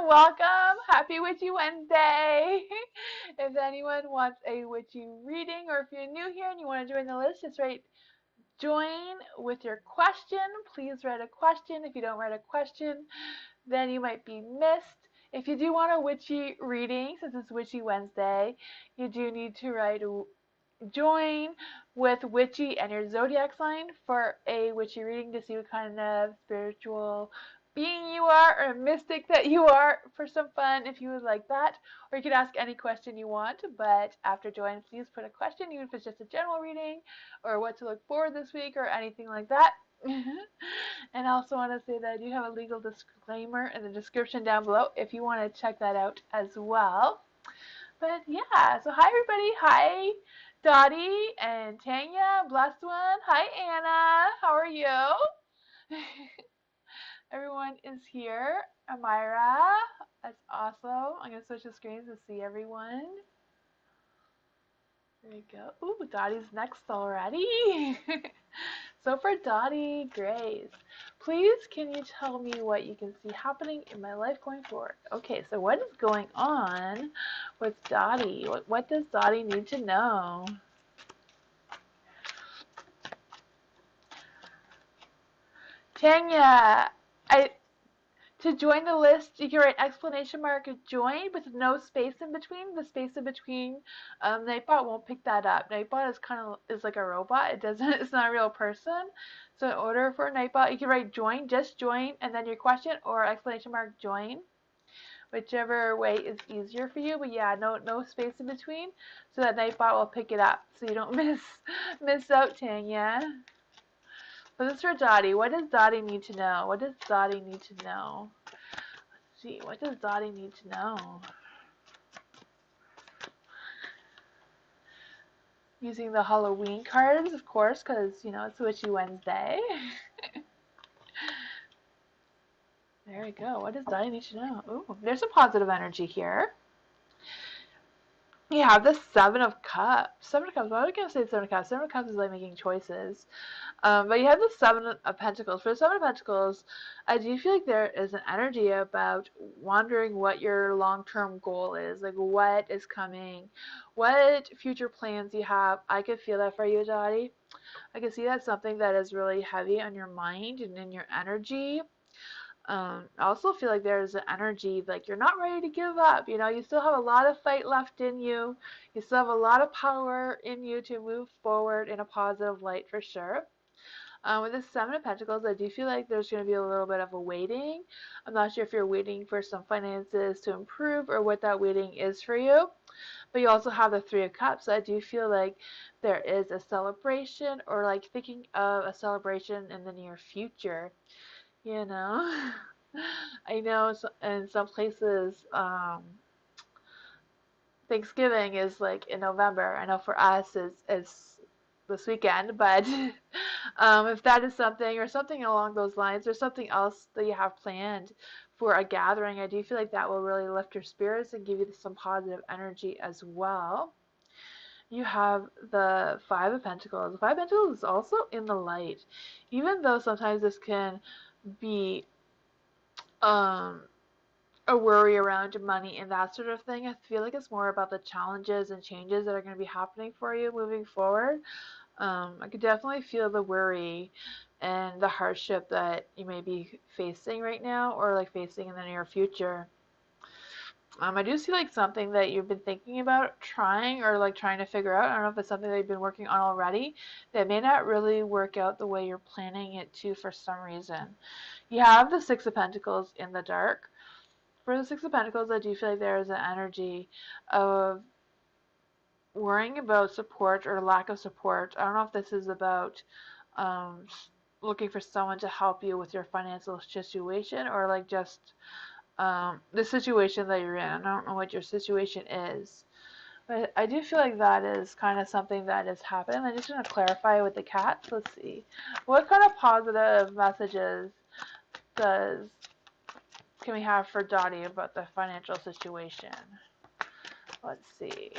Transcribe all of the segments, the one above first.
welcome. Happy Witchy Wednesday. If anyone wants a witchy reading, or if you're new here and you want to join the list, just write join with your question. Please write a question. If you don't write a question, then you might be missed. If you do want a witchy reading, since it's Witchy Wednesday, you do need to write join with witchy and your zodiac sign for a witchy reading to see what kind of spiritual being you are or mystic that you are for some fun if you would like that. Or you can ask any question you want, but after join, please put a question, even if it's just a general reading or what to look for this week or anything like that. And I also want to say that I do have a legal disclaimer in the description down below if you want to check that out as well. But yeah, so hi everybody. Hi Dottie and Tanya, blessed one. Hi Anna, how are you? Everyone is here. Amira, that's awesome. I'm going to switch the screens to see everyone. There we go. Ooh, Dottie's next already. So for Dottie Grace, please can you tell me what you can see happening in my life going forward? Okay, so what is going on with Dottie? What does Dottie need to know? Tanya, to join the list, you can write exclamation mark join with no space in between. The space in between, Nightbot won't pick that up. Nightbot is like a robot. It's not a real person. So in order for Nightbot, you can write join, just join, and then your question or exclamation mark join, whichever way is easier for you. But yeah, no space in between, so that Nightbot will pick it up, so you don't miss out, Tanya. So this is for Dottie. What does Dottie need to know? What does Dottie need to know? Let's see, what does Dottie need to know? Using the Halloween cards, of course, because, you know, it's Witchy Wednesday. There we go. What does Dottie need to know? Ooh, there's some positive energy here. You have the Seven of Cups. Seven of Cups. Why would I say Seven of Cups? Seven of Cups is like making choices. But you have the Seven of Pentacles. For the Seven of Pentacles, I do feel like there is an energy about wondering what your long-term goal is. Like, what is coming? What future plans you have? I could feel that for you, Dottie. I can see that's something that is really heavy on your mind and in your energy. I also feel like there's an energy like you're not ready to give up. You know, you still have a lot of fight left in you. You still have a lot of power in you to move forward in a positive light for sure. With the Seven of Pentacles, I do feel like there's going to be a little bit of a waiting. I'm not sure if you're waiting for some finances to improve or what that waiting is for you. But you also have the Three of Cups. So I do feel like there is a celebration or like thinking of a celebration in the near future. You know, I know in some places Thanksgiving is like in November. I know for us is this weekend, but if that is something or something along those lines or something else that you have planned for a gathering, I do feel like that will really lift your spirits and give you some positive energy as well. You have the Five of Pentacles. The Five of Pentacles is also in the light, even though sometimes this can be um, a worry around money and that sort of thing. I feel like it's more about the challenges and changes that are going to be happening for you moving forward. I could definitely feel the worry and the hardship that you may be facing right now or like facing in the near future. I do see like something that you've been thinking about trying or like trying to figure out. I don't know if it's something that you've been working on already that may not really work out the way you're planning it to for some reason. You have the Six of Pentacles in the dark. For the Six of Pentacles, I do feel like there is an energy of worrying about support or lack of support. I don't know if this is about um, looking for someone to help you with your financial situation or like just the situation that you're in. I don't know what your situation is. But I do feel like that is kind of something that has happened. I'm just going to clarify with the cats. Let's see. What kind of positive messages can we have for Dottie about the financial situation? Let's see.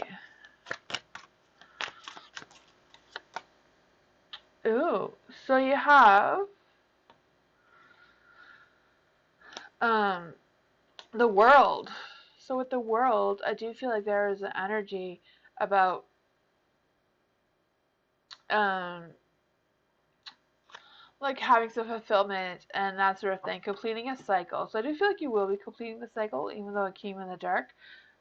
Ooh, so you have The world. So with the world, I do feel like there is an energy about um like having some fulfillment and that sort of thing, completing a cycle. So I do feel like you will be completing the cycle, even though it came in the dark.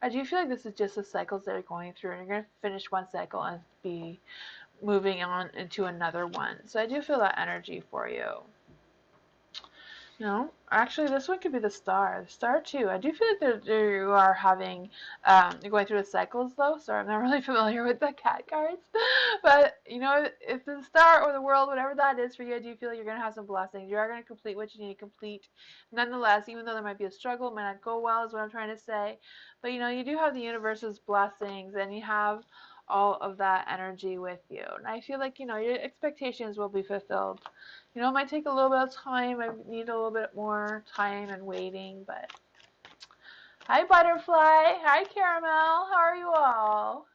I do feel like this is just the cycles that you're going through, and you're going to finish one cycle and be moving on into another one. So I do feel that energy for you. No, actually, this one could be the star. The star too. I do feel like you are having, you're going through the cycles though. Sorry, I'm not really familiar with the cat cards, but you know, if the star or the world, whatever that is for you, I do feel like you're gonna have some blessings. You are gonna complete what you need to complete, nonetheless. Even though there might be a struggle, it might not go well, is what I'm trying to say. But you know, you do have the universe's blessings, and you have all of that energy with you. And I feel like, you know, your expectations will be fulfilled. You know, it might take a little bit of time. I need a little bit more time and waiting, but hi, Butterfly. Hi, Caramel. How are you all?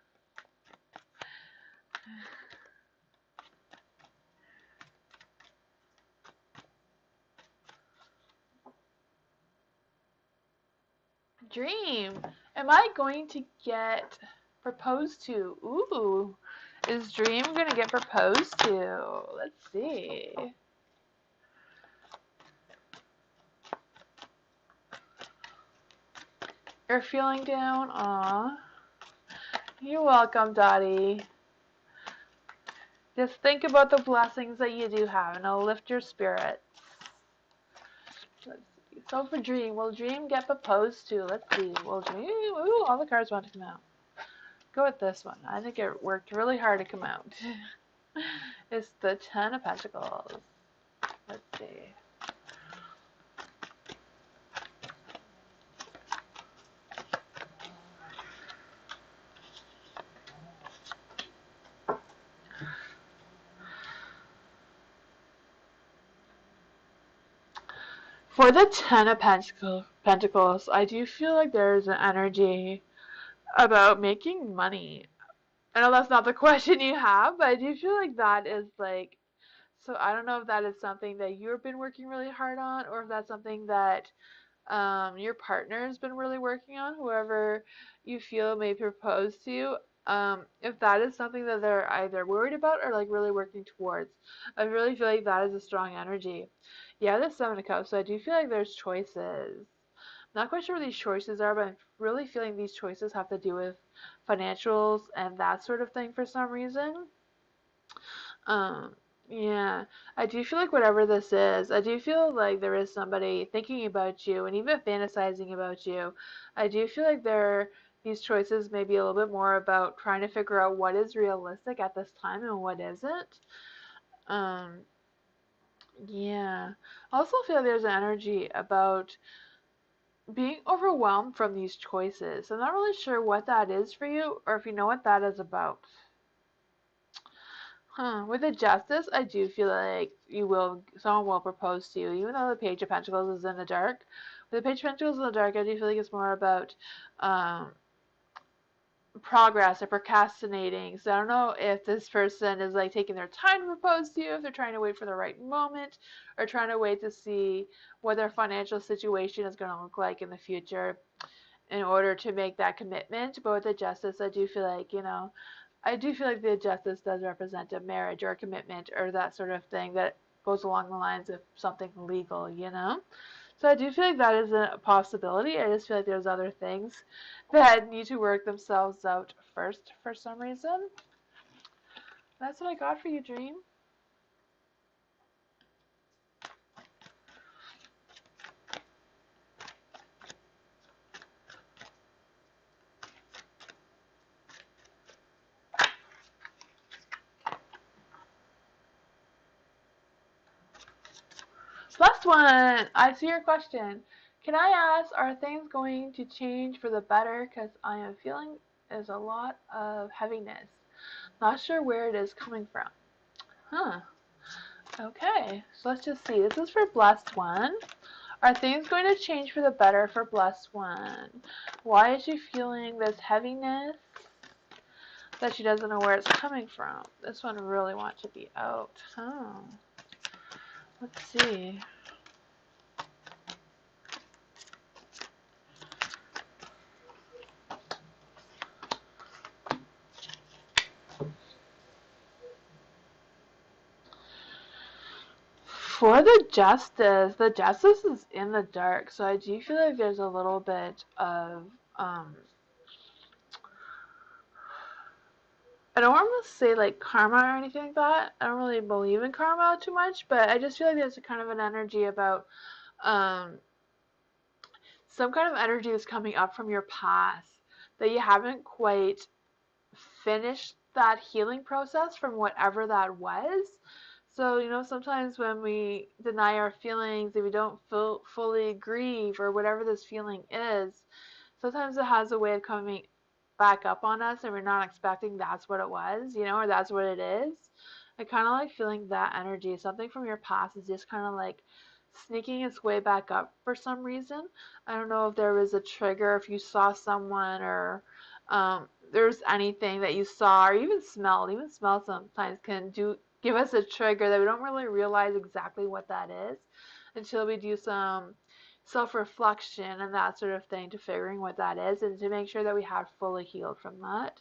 Dream. Am I going to get proposed to? Ooh. Is Dream going to get proposed to? Let's see. You're feeling down? Aw. You're welcome, Dottie. Just think about the blessings that you do have, and it'll lift your spirits. Let's see. So for Dream, will Dream get proposed to? Let's see. Will Dream? Ooh, all the cards want to come out. Go with this one. I think it worked really hard to come out. It's the Ten of Pentacles. Let's see. For the Ten of Pentacles, I do feel like there's an energy about making money. I know that's not the question you have, but I do feel like that is like, so I don't know if that is something that you've been working really hard on, or if that's something that your partner's been really working on, whoever you feel may propose to you. If that is something that they're either worried about or like really working towards, I really feel like that is a strong energy. Yeah, the Seven of Cups, so I do feel like there's choices. Not quite sure what these choices are, but I'm really feeling these choices have to do with financials and that sort of thing for some reason. Um, yeah, I do feel like whatever this is, I do feel like there is somebody thinking about you and even fantasizing about you. I do feel like these choices may be a little bit more about trying to figure out what is realistic at this time and what isn't. Um, yeah. I also feel like there's an energy about being overwhelmed from these choices. I'm not really sure what that is for you or if you know what that is about. With the Justice, I do feel like someone will propose to you, even though the Page of Pentacles is in the dark. With the Page of Pentacles in the dark, I do feel like it's more about um, progress or procrastinating. So I don't know if this person is like taking their time to propose to you, if they're trying to wait for the right moment, or trying to wait to see what their financial situation is going to look like in the future in order to make that commitment. But with the Justice, I do feel like, I do feel like the Justice does represent a marriage or a commitment or that sort of thing that goes along the lines of something legal. So I do feel like that is a possibility. I just feel like there's other things that need to work themselves out first for some reason. That's what I got for you, Dream. Last one. I see your question. Can I ask, are things going to change for the better? Because I am feeling there's a lot of heaviness. Not sure where it is coming from. Huh. Okay, so let's just see. This is for Blessed One. Are things going to change for the better for Blessed One? Why is she feeling this heaviness that she doesn't know where it's coming from? This one really wants to be out. Huh. Let's see. For the justice is in the dark, so I do feel like there's a little bit of I don't want to say like karma or anything like that. I don't really believe in karma too much, but I just feel like there's a kind of an energy about um, some kind of energy is coming up from your past that you haven't quite finished that healing process from whatever that was. So, sometimes when we deny our feelings, if we don't fully grieve or whatever this feeling is, sometimes it has a way of coming back up on us and we're not expecting that's what it was, or that's what it is. I kind of like feeling that energy. Something from your past is just kind of like sneaking its way back up for some reason. I don't know if there was a trigger, if you saw someone or there's anything that you saw or even smelled. Even smell sometimes can give us a trigger that we don't really realize exactly what that is until we do some self-reflection and that sort of thing to figuring what that is and to make sure that we have fully healed from that.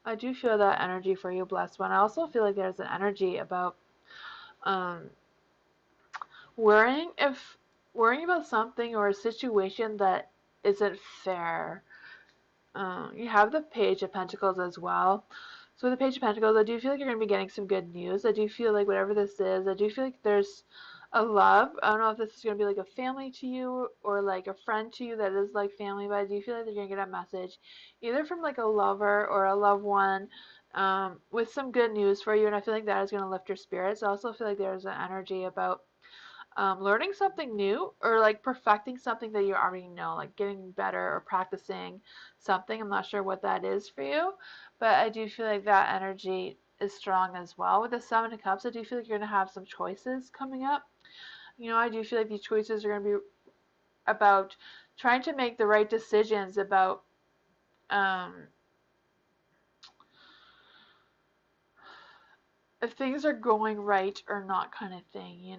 I do feel that energy for you, blessed one. I also feel like there's an energy about um, worrying if worrying about something or a situation that isn't fair. You have the Page of Pentacles as well. So with the Page of Pentacles, I do feel like you're going to be getting some good news. I do feel like whatever this is, I do feel like there's a love. I don't know if this is going to be like a family to you or like a friend to you that is like family, but I do feel like you're going to get a message either from like a lover or a loved one with some good news for you. And I feel like that is going to lift your spirits. I also feel like there's an energy about learning something new or like perfecting something that you already know, like getting better or practicing something. I'm not sure what that is for you, but I do feel like that energy is strong as well. With the Seven of Cups, I do feel like you're going to have some choices coming up. I do feel like these choices are going to be about trying to make the right decisions about um, if things are going right or not kind of thing.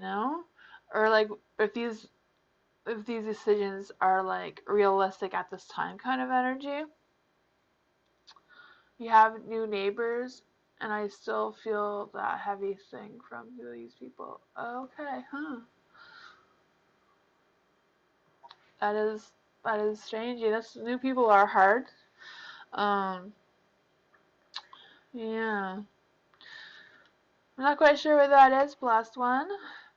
Or like if these decisions are like realistic at this time kind of energy. You have new neighbors, and I still feel that heavy thing from these people. Okay, huh. That is strange. Yeah, new people are hard. Um, yeah. I'm not quite sure what that is, last one.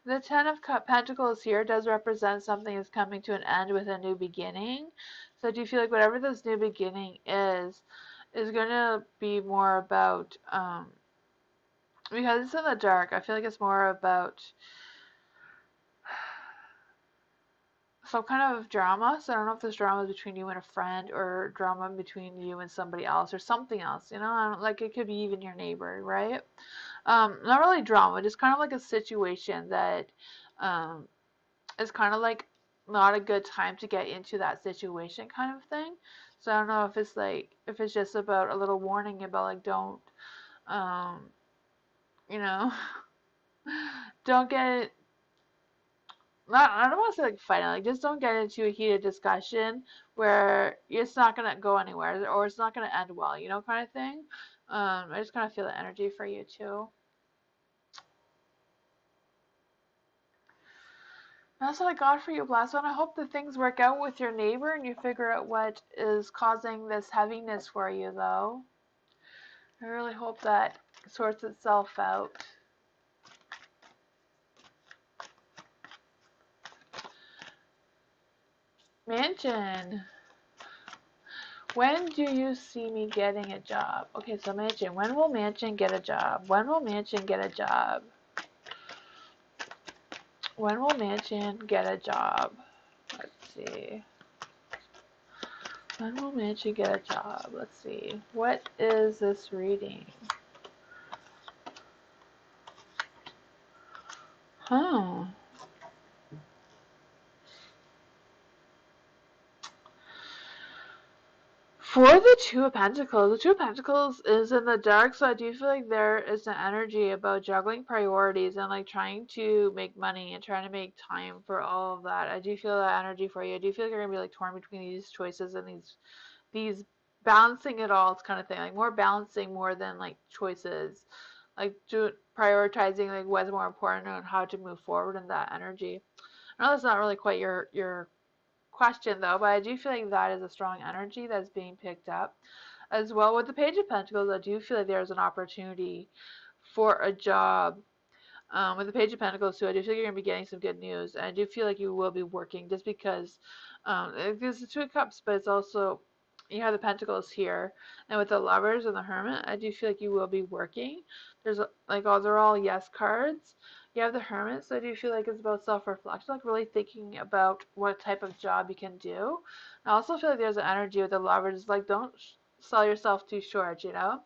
The Ten of Pentacles here does represent something is coming to an end with a new beginning. So do you feel like whatever this new beginning is going to be more about, because it's in the dark, I feel like it's more about some kind of drama. So I don't know if this drama is between you and a friend or drama between you and somebody else or something else, I don't, like it could be even your neighbor, right? Not really drama, just kind of like a situation that um, is kind of like not a good time to get into that situation kind of thing. So I don't know if it's just about a little warning about like don't um, you know don't get not I don't want to say like fighting, like just don't get into a heated discussion where it's not gonna go anywhere or it's not gonna end well, kind of thing. I just kind of feel the energy for you too. That's what I got for you, Blast One. I hope that things work out with your neighbor and you figure out what is causing this heaviness for you, though. I really hope that sorts itself out. Mansion. When do you see me getting a job? Okay, so Mansion. When will Mansion get a job? When will Mansion get a job? When will Mansion get a job? Let's see. When will Mansion get a job? Let's see. What is this reading? Huh. For the Two of Pentacles, the Two of Pentacles is in the dark, so I do feel like there is an energy about juggling priorities and like trying to make money and trying to make time for all of that. I do feel that energy for you. I do feel like you're gonna be like torn between these choices and these balancing it all kind of thing, like more balancing more than like choices. like prioritizing like what's more important and how to move forward in that energy. I know that's not really quite your question though, but I do feel like that is a strong energy that's being picked up. As well with the Page of Pentacles, I do feel like there's an opportunity for a job. With the Page of Pentacles too, I do feel like you're going to be getting some good news. And I do feel like you will be working just because it's the Two of Cups, but it's also, you have the Pentacles here. And with the Lovers and the Hermit, I do feel like you will be working. There's like, oh, they're all yes cards. You have the Hermit, so I do feel like it's about self-reflection, like really thinking about what type of job you can do. I also feel like there's an energy with the Lovers, like don't sell yourself too short, you know?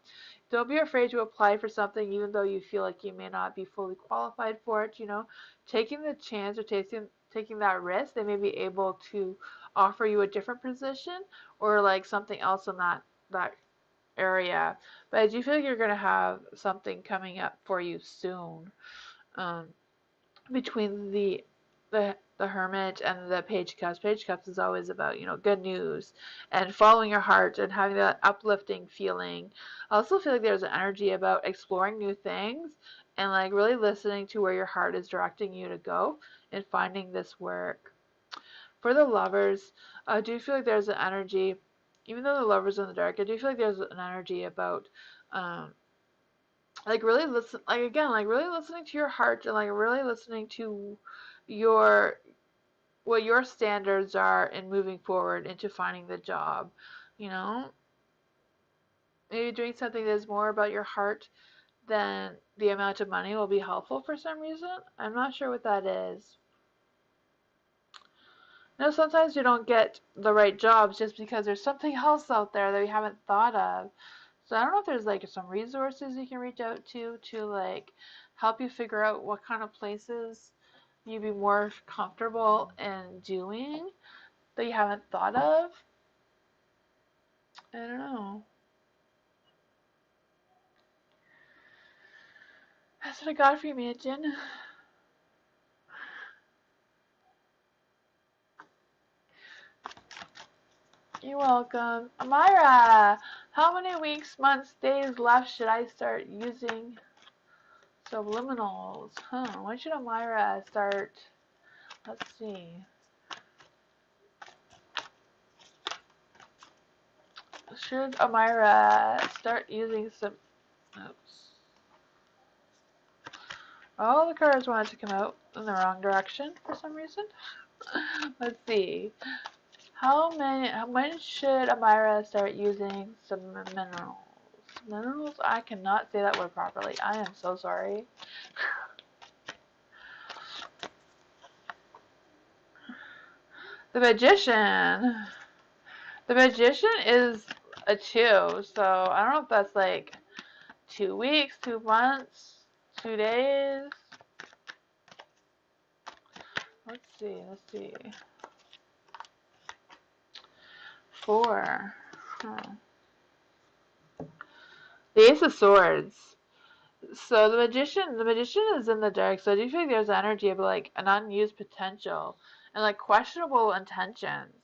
Don't be afraid to apply for something even though you feel like you may not be fully qualified for it, you know. Taking the chance or taking that risk, they may be able to offer you a different position or like something else in that area. But I do feel like you're gonna have something coming up for you soon. Um, Between the Hermit and the Page of Cups. Page of Cups is always about, you know, good news and following your heart and having that uplifting feeling. I also feel like there's an energy about exploring new things and like really listening to where your heart is directing you to go and finding this work. For the Lovers, I do feel like there's an energy, even though the Lovers in the dark, I do feel like there's an energy about um, like really listen, like again, like really listening to your heart and like really listening to your what your standards are in moving forward into finding the job, you know. Maybe doing something that is more about your heart than the amount of money will be helpful for some reason. I'm not sure what that is. You know, sometimes you don't get the right jobs just because there's something else out there that we haven't thought of. So I don't know if there's like some resources you can reach out to like help you figure out what kind of places you'd be more comfortable in doing that you haven't thought of. I don't know. That's what I got for you, Mansion. You're welcome. Amira, how many weeks, months, days left should I start using subliminals? When should Amira start? Let's see. Should Amira start using some... Oops. All the cards wanted to come out in the wrong direction for some reason. Let's see. When should Amira start using some minerals? Minerals? I cannot say that word properly. I am so sorry. The Magician. The Magician is a 2, so I don't know if that's like 2 weeks, 2 months, 2 days. Let's see. 4. The Ace of Swords. So the magician is in the dark. So I do feel like there's energy of like an unused potential and like questionable intentions.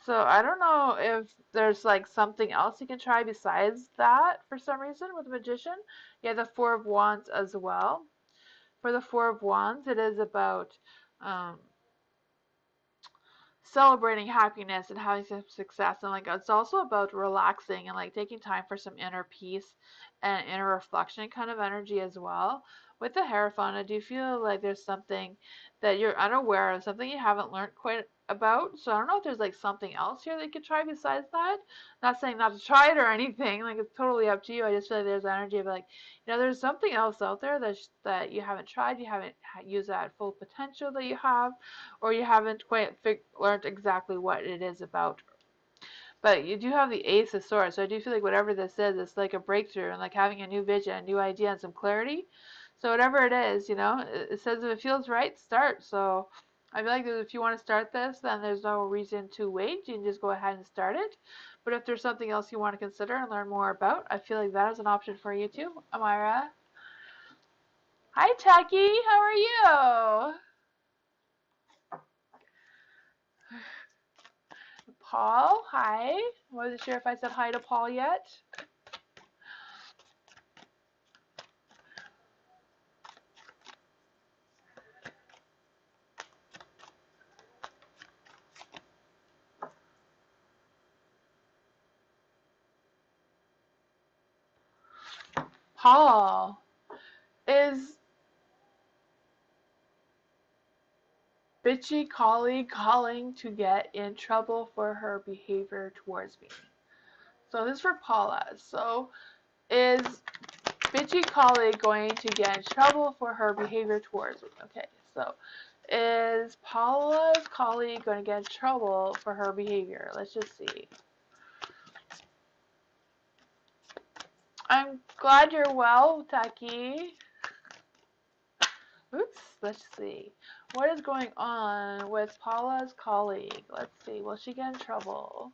So I don't know if there's like something else you can try besides that for some reason with the magician. You have the Four of Wands as well. For the Four of Wands, it is about um, celebrating happiness and having some success, and like it's also about relaxing and like taking time for some inner peace and inner reflection kind of energy as well. With the Hierophant, I do feel like there's something that you're unaware of, something you haven't learned quite about. So I don't know if there's like something else here that you could try besides that. Not saying not to try it or anything, like it's totally up to you. I just feel like there's energy of like, you know, there's something else out there that you haven't tried, you haven't used that full potential that you have, or you haven't quite learned exactly what it is about. But you do have the Ace of Swords, so I do feel like whatever this is, it's like a breakthrough and like having a new vision, a new idea, and some clarity. So whatever it is, you know, it says if it feels right, start. So I feel like if you want to start this, then there's no reason to wait. You can just go ahead and start it. But if there's something else you want to consider and learn more about, I feel like that is an option for you too, Amira. Hi, Taki. How are you? Paul, hi. Wasn't sure if I said hi to Paul yet. Paul, is bitchy colleague calling to get in trouble for her behavior towards me? So this is for Paula. So is bitchy colleague going to get in trouble for her behavior towards me? Okay, so is Paula's colleague going to get in trouble for her behavior? Let's just see. I'm glad you're well, Taki. Oops, let's see. What is going on with Paula's colleague? Let's see. Will she get in trouble?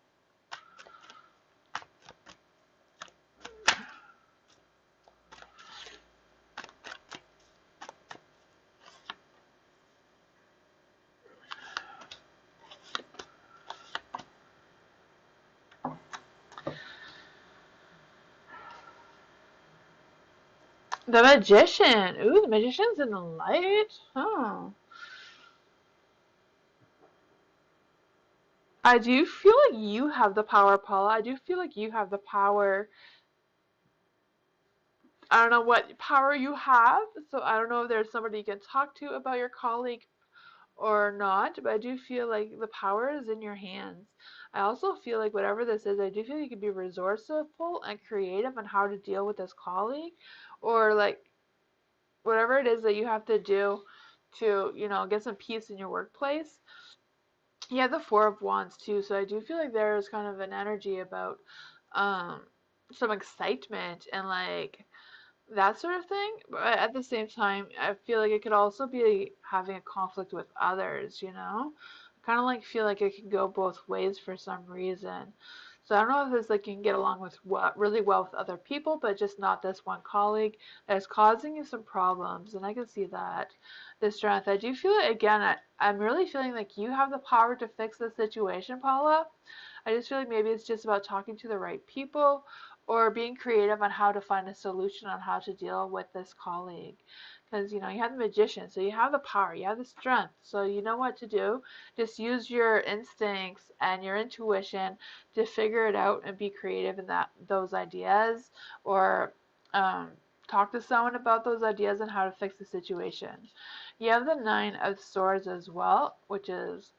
The Magician. Ooh, the Magician's in the light. Huh. I do feel like you have the power, Paula. I do feel like you have the power. I don't know what power you have, so I don't know if there's somebody you can talk to about your colleague or not, but I do feel like the power is in your hands. I also feel like whatever this is, I do feel you can be resourceful and creative on how to deal with this colleague, or like whatever it is that you have to do to, get some peace in your workplace. You have the Four of Wands too, so I do feel like there's kind of an energy about um, some excitement and like that sort of thing. But at the same time, I feel like it could also be having a conflict with others, I kind of like feel like it can go both ways for some reason. So I don't know if it's like you can get along with really well with other people, but just not this one colleague that is causing you some problems, and I can see that. The strength. I do feel it again. I'm really feeling like you have the power to fix the situation, Paula. I just feel like maybe it's just about talking to the right people or being creative on how to find a solution on how to deal with this colleague. Because, you have the Magician, so you have the power, you have the strength, so you know what to do. Just use your instincts and your intuition to figure it out and be creative in those ideas, or talk to someone about those ideas and how to fix the situation. You have the Nine of Swords as well, which is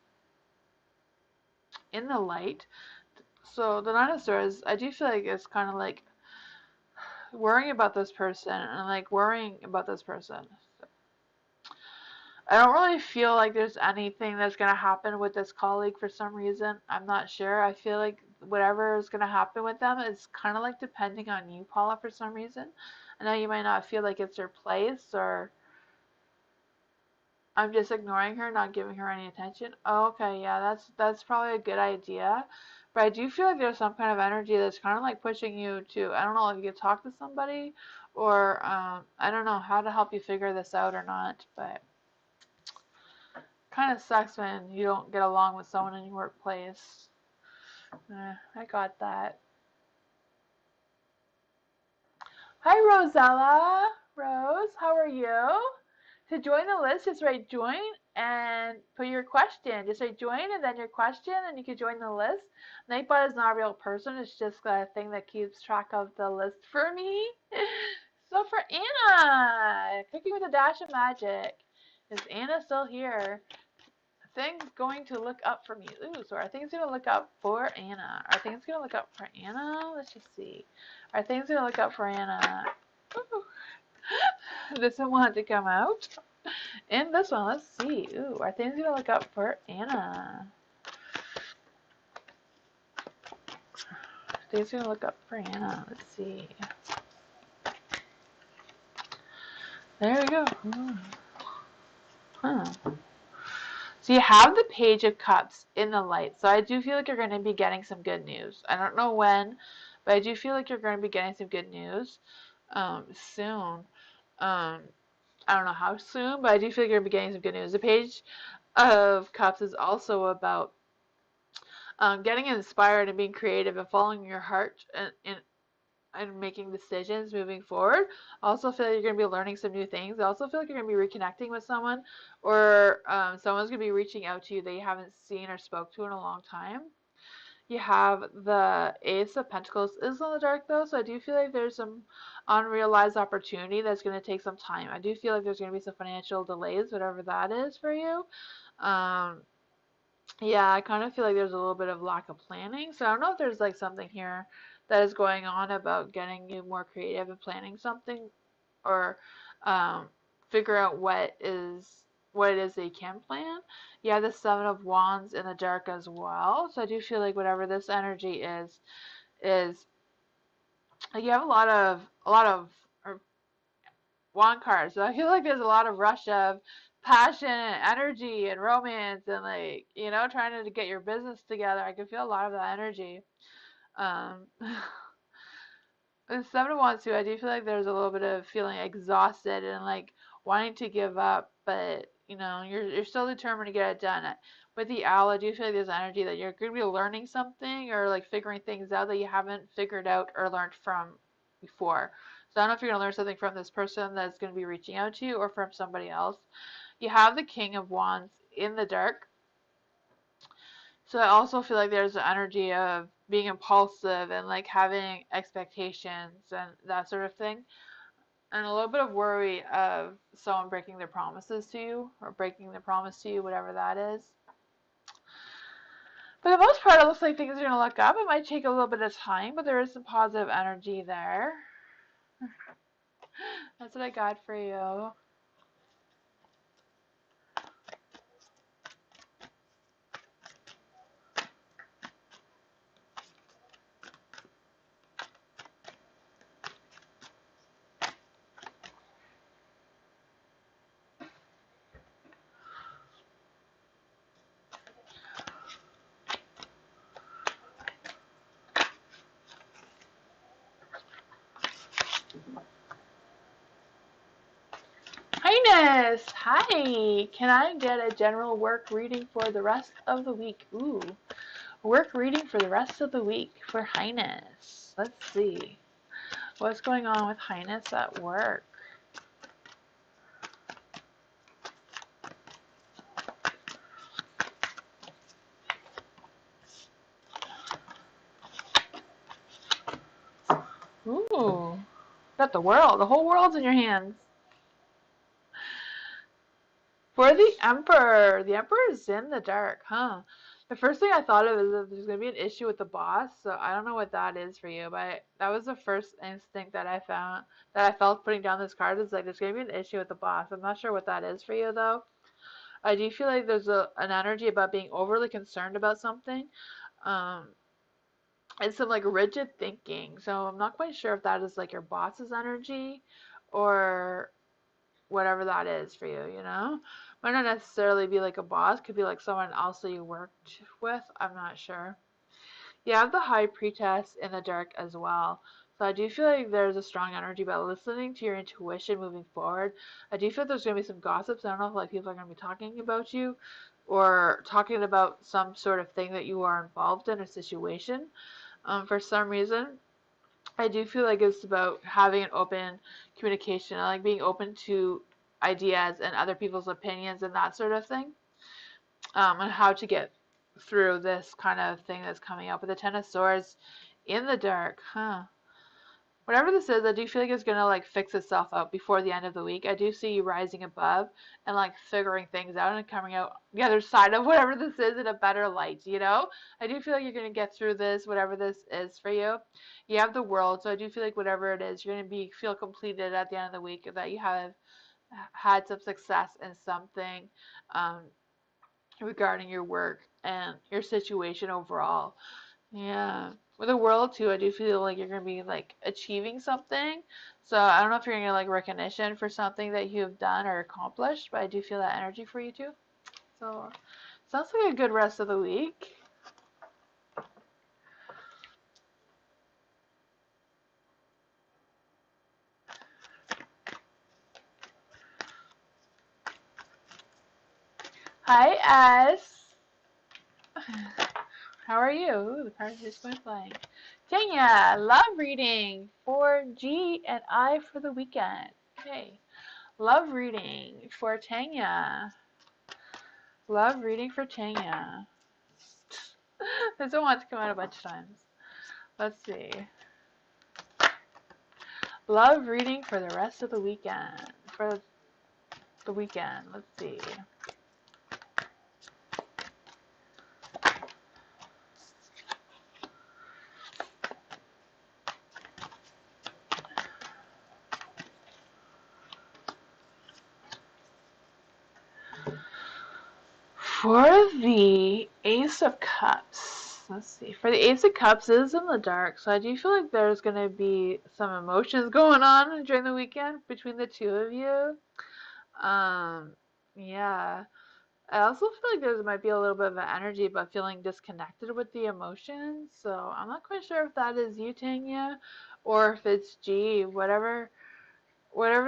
in the light. So the Nine of Swords, I do feel like it's kind of like worrying about this person and like worrying about this person. I don't really feel like there's anything that's going to happen with this colleague for some reason. I'm not sure. I feel like whatever is going to happen with them is kind of like depending on you, Paula, for some reason. I know you might not feel like it's your place, or I'm just ignoring her, not giving her any attention. Oh, okay, yeah, that's probably a good idea. But I do feel like there's some kind of energy that's kind of like pushing you to, I don't know if you could talk to somebody, or I don't know how to help you figure this out or not, but kind of sucks when you don't get along with someone in your workplace. I got that. Hi, Rosella. Rose, how are you? To join the list, just write join and put your question. Just write join and then your question, and you can join the list. Nightbot is not a real person. It's just a thing that keeps track of the list for me. So for Anna, cooking with a dash of magic. Is Anna still here? Things going to look up for me. Ooh, so are things going to look up for Anna? Are things going to look up for Anna? Let's just see. Are things going to look up for Anna? Ooh. This one wanted to come out. And this one, let's see. Ooh, are things going to look up for Anna? Things going to look up for Anna. Let's see. There we go. Huh. So you have the Page of Cups in the light. So I do feel like you're going to be getting some good news. I don't know when, but I do feel like you're going to be getting some good news soon. I don't know how soon, but I do feel like you're going to be getting some good news. The Page of Cups is also about getting inspired and being creative and following your heart and making decisions moving forward. I also feel like you're going to be learning some new things. I also feel like you're going to be reconnecting with someone, or someone's going to be reaching out to you that you haven't seen or spoke to in a long time. You have the Ace of Pentacles is in the dark though, so I do feel like there's some unrealized opportunity that's going to take some time. I do feel like there's going to be some financial delays, whatever that is for you. Um, yeah, I kind of feel like there's a little bit of lack of planning. So I don't know if there's like something here that is going on about getting you more creative and planning something, or um, figure out what it is that you can plan. You have the Seven of Wands in the dark as well. So I do feel like whatever this energy is like you have a lot of wand cards. So I feel like there's a lot of rush of passion and energy and romance and like, trying to get your business together. I can feel a lot of that energy. Um With Seven of Wands too, I do feel like there's a little bit of feeling exhausted and like wanting to give up, but you're still determined to get it done. With the Owl, I do feel like there's energy that you're going to be learning something or like figuring things out that you haven't figured out or learned from before. So I don't know if you're going to learn something from this person that's going to be reaching out to you or from somebody else. You have the King of Wands in the dark. So I also feel like there's an energy of being impulsive and like having expectations and that sort of thing. And a little bit of worry of someone breaking their promises to you or breaking their promise to you, whatever that is. For the most part, it looks like things are going to look up. It might take a little bit of time, but there is some positive energy there. That's what I got for you. Highness! Hi! Can I get a general work reading for the rest of the week? Ooh. Work reading for the rest of the week for Highness. Let's see. What's going on with Highness at work? Ooh. Got the world. The whole world's in your hands. For the Emperor is in the dark, huh? The first thing I thought of is that there's gonna be an issue with the boss, so I don't know what that is for you, but that was the first instinct that I felt putting down this card is like there's gonna be an issue with the boss. I'm not sure what that is for you though. I do feel like there's an energy about being overly concerned about something, um, and some like rigid thinking. So I'm not quite sure if that is like your boss's energy, or whatever that is for you, Might not necessarily be like a boss, could be like someone else that you worked with. I'm not sure. You have the High Priestess in the dark as well. So I do feel like there's a strong energy about listening to your intuition moving forward. I do feel like there's going to be some gossips. I don't know if like people are going to be talking about you or talking about some sort of thing that you are involved in, a situation. For some reason, I do feel like it's about having an open communication, like being open to ideas and other people's opinions and that sort of thing, and how to get through this kind of thing that's coming up with the Ten of Swords in the dark, huh? Whatever this is, I do feel like it's gonna like fix itself out before the end of the week. I do see you rising above and like figuring things out and coming out the other side of whatever this is in a better light. I do feel like you're gonna get through this, whatever this is for you. You have the World, so I do feel like whatever it is, you're gonna feel completed at the end of the week, that you have had some success in something, um, regarding your work and your situation overall. Yeah. With the World too, I do feel like you're gonna be like achieving something. So I don't know if you're gonna get like recognition for something that you've done or accomplished, but I do feel that energy for you too. So sounds like a good rest of the week. Hi, S. How are you? Ooh, the card is going flying. Tanya, love reading for G and I for the weekend. Okay. Love reading for Tanya. Love reading for Tanya. This one wants to come out a bunch of times. Let's see. Love reading for the rest of the weekend. For the weekend. Let's see. For the Ace of Cups, let's see. For the Ace of Cups, it is in the dark, so I do feel like there's going to be some emotions going on during the weekend between the two of you. Um, yeah. I also feel like there might be a little bit of an energy about feeling disconnected with the emotions, so I'm not quite sure if that is you, Tanya, or if it's G, whatever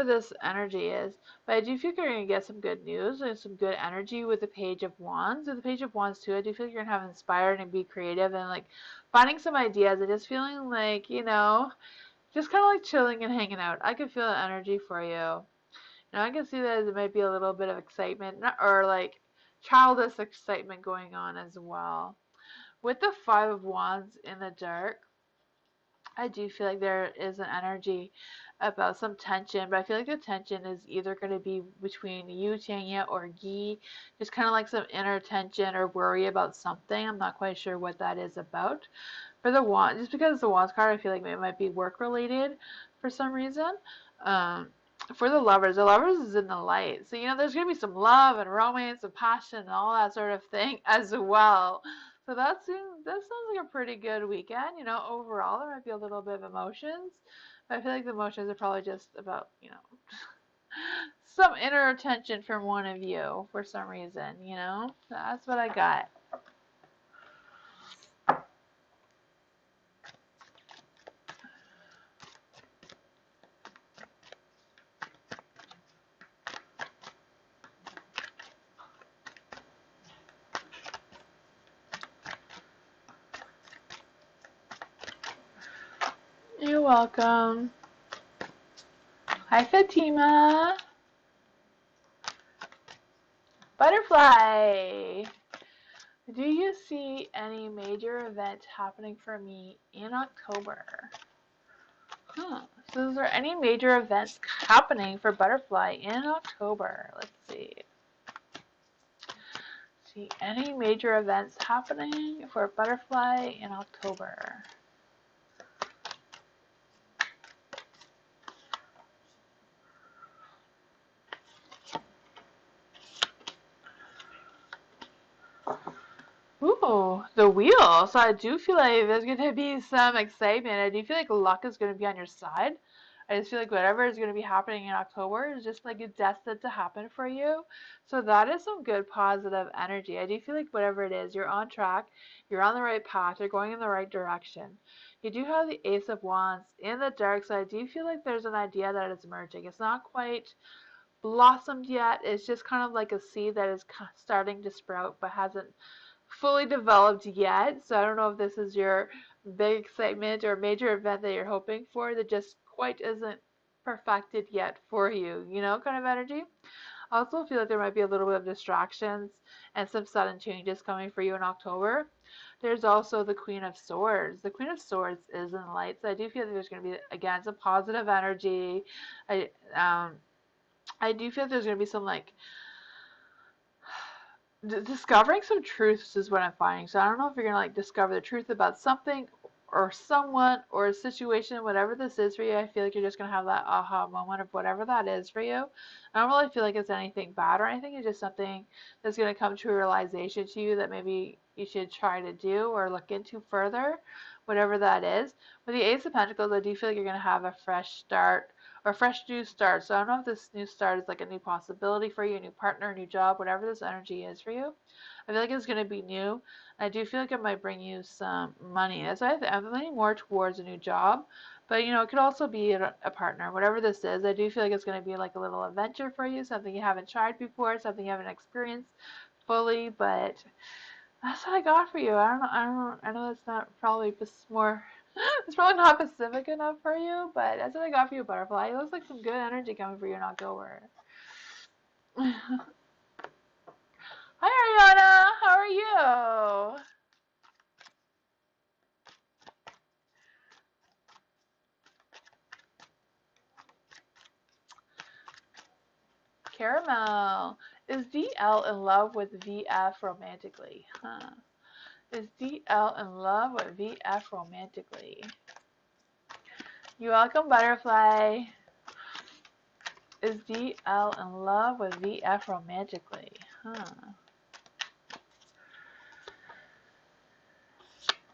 this energy is. But I do feel like you're going to get some good news and some good energy with the Page of Wands. With the Page of Wands, too, I do feel like you're going to have inspired and be creative and, like, finding some ideas and just feeling like, just kind of like chilling and hanging out. I could feel the energy for you. Now, I can see that there might be a little bit of excitement or, like, childish excitement going on as well. With the Five of Wands in the dark, I do feel like there is an energy about some tension, but I feel like the tension is either going to be between you, Tanya, or Guy. Just kind of like some inner tension or worry about something. I'm not quite sure what that is about. For the wand, just because it's the wands card, I feel like it might be work related for some reason. Um, for the lovers is in the light. So, there's going to be some love and romance and passion and all that sort of thing as well. So that sounds like a pretty good weekend. Overall, there might be a little bit of emotions. But I feel like the emotions are probably just about, some inner tension from one of you for some reason. That's what I got. You're welcome. Hi, Fatima. Butterfly. Do you see any major event happening for me in October? So is there any major events happening for Butterfly in October? Let's see. See any major events happening for Butterfly in October? Ooh, the wheel. So I do feel like there's going to be some excitement. I do feel like luck is going to be on your side. I just feel like whatever is going to be happening in October is just like destined to happen for you. So that is some good positive energy. I do feel like whatever it is, you're on track, you're on the right path, you're going in the right direction. You do have the Ace of Wands in the dark, so I do feel like there's an idea that is emerging. It's not quite blossomed yet. It's just kind of like a seed that is starting to sprout but hasn't fully developed yet. So I don't know if this is your big excitement or major event that you're hoping for that just quite isn't perfected yet for you, kind of energy. I also feel like there might be a little bit of distractions and some sudden changes coming for you in October. There's also the Queen of Swords. The Queen of Swords is in the light, so I do feel like there's going to be, again, some positive energy. I um, I do feel like there's going to be some like discovering some truths is what I'm finding. So I don't know if you're gonna like discover the truth about something or someone or a situation, whatever this is for you. I feel like you're just gonna have that aha moment of whatever that is for you. I don't really feel like it's anything bad or anything. It's just something that's gonna come to a realization to you that maybe you should try to do or look into further, whatever that is. With the Ace of Pentacles, I do feel like you're gonna have a fresh start or a fresh new start. So I don't know if this new start is like a new possibility for you, a new partner, a new job, whatever this energy is for you. I feel like it's going to be new. I do feel like it might bring you some money. That's why I'm leaning more towards a new job. But it could also be a partner, whatever this is. I do feel like it's going to be like a little adventure for you, something you haven't tried before, something you haven't experienced fully. But that's what I got for you. I know that's not probably more. It's probably not specific enough for you, but that's what I got for you, Butterfly. It looks like some good energy coming for you in October. Hi, Ariana. How are you? Caramel. Is DL in love with VF romantically? Huh. Is DL in love with VF romantically? You're welcome, Butterfly. Is DL in love with VF romantically? Huh.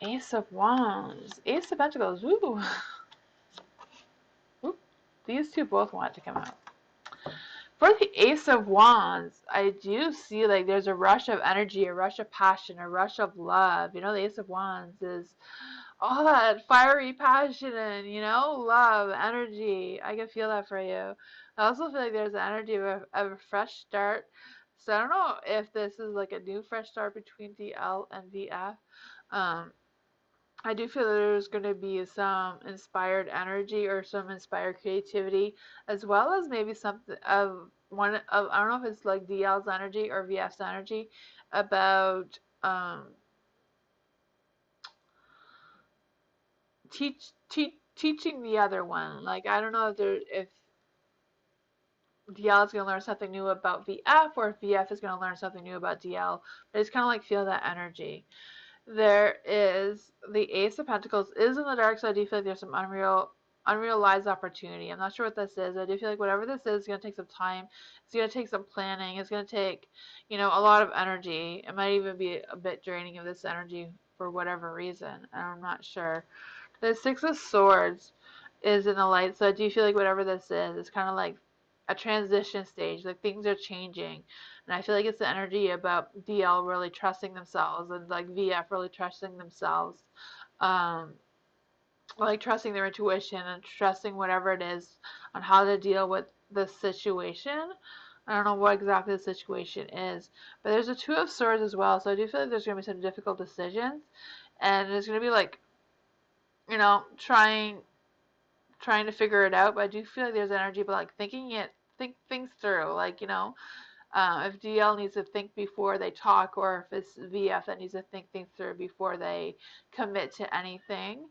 Ace of Wands. Ace of Pentacles. Ooh. Ooh. These two both want to come out. For the Ace of Wands, I do see like there's a rush of energy, a rush of passion, a rush of love. You know, the Ace of Wands is all that fiery passion and, you know, love, energy. I can feel that for you. I also feel like there's an energy of a fresh start. So I don't know if this is like a new fresh start between DL and VF. I do feel that there's going to be some inspired energy or some inspired creativity, as well as maybe something of one of, I don't know if it's like DL's energy or VF's energy about teaching the other one. Like, I don't know if DL is going to learn something new about VF or if VF is going to learn something new about DL. But I just kind of like feel that energy. There is the Ace of Pentacles is in the dark, so I do feel like there's some unrealized opportunity. I'm not sure what this is. I do feel like whatever this is going to take some time. It's going to take some planning. It's going to take, you know, a lot of energy. It might even be a bit draining of this energy for whatever reason. I'm not sure. The Six of Swords is in the light, so I do feel like whatever this is, it's kind of like a transition stage. Like things are changing. And I feel like it's the energy about DL really trusting themselves and like VF really trusting themselves. Um, like trusting their intuition and trusting whatever it is on how to deal with the situation. I don't know what exactly the situation is, but there's a Two of Swords as well, so I do feel like there's going to be some difficult decisions, and there's going to be like, you know, trying to figure it out, but I do feel like there's energy about like think things through, like, you know, if DL needs to think before they talk, or if it's VF that needs to think things through before they commit to anything.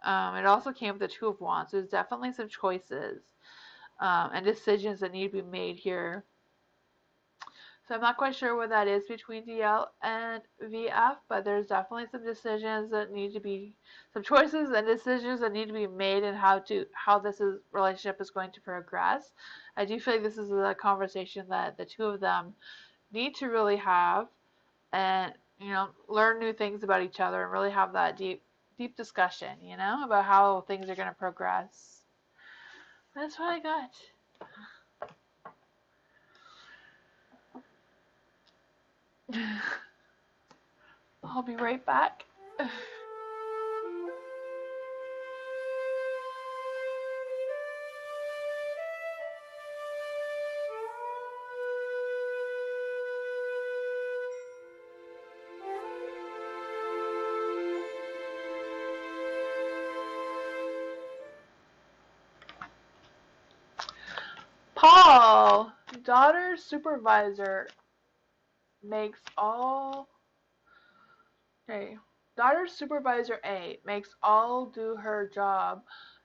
It also came with the Two of Wands. So there's definitely some choices and decisions that need to be made here. So I'm not quite sure what that is between DL and VF, but there's definitely some decisions that need to be, some choices and decisions that need to be made in how this relationship is going to progress. I do feel like this is a conversation that the two of them need to really have, and, you know, learn new things about each other and really have that deep discussion, you know, about how things are going to progress. That's what I got. I'll be right back. Paul, daughter supervisor makes all. Okay. Daughter supervisor A makes all do her job,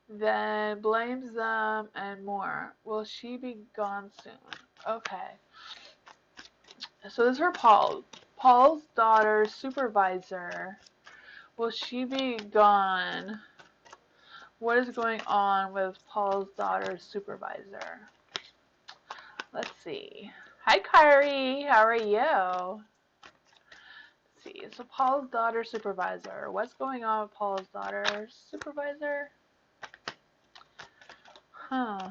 then blames them and more. Will she be gone soon? Okay. So this is for Paul. Paul's daughter supervisor. Will she be gone? What is going on with Paul's daughter's supervisor? Let's see. Hi, Kyrie. How are you? Let's see. So Paul's daughter supervisor. What's going on with Paul's daughter supervisor? Huh.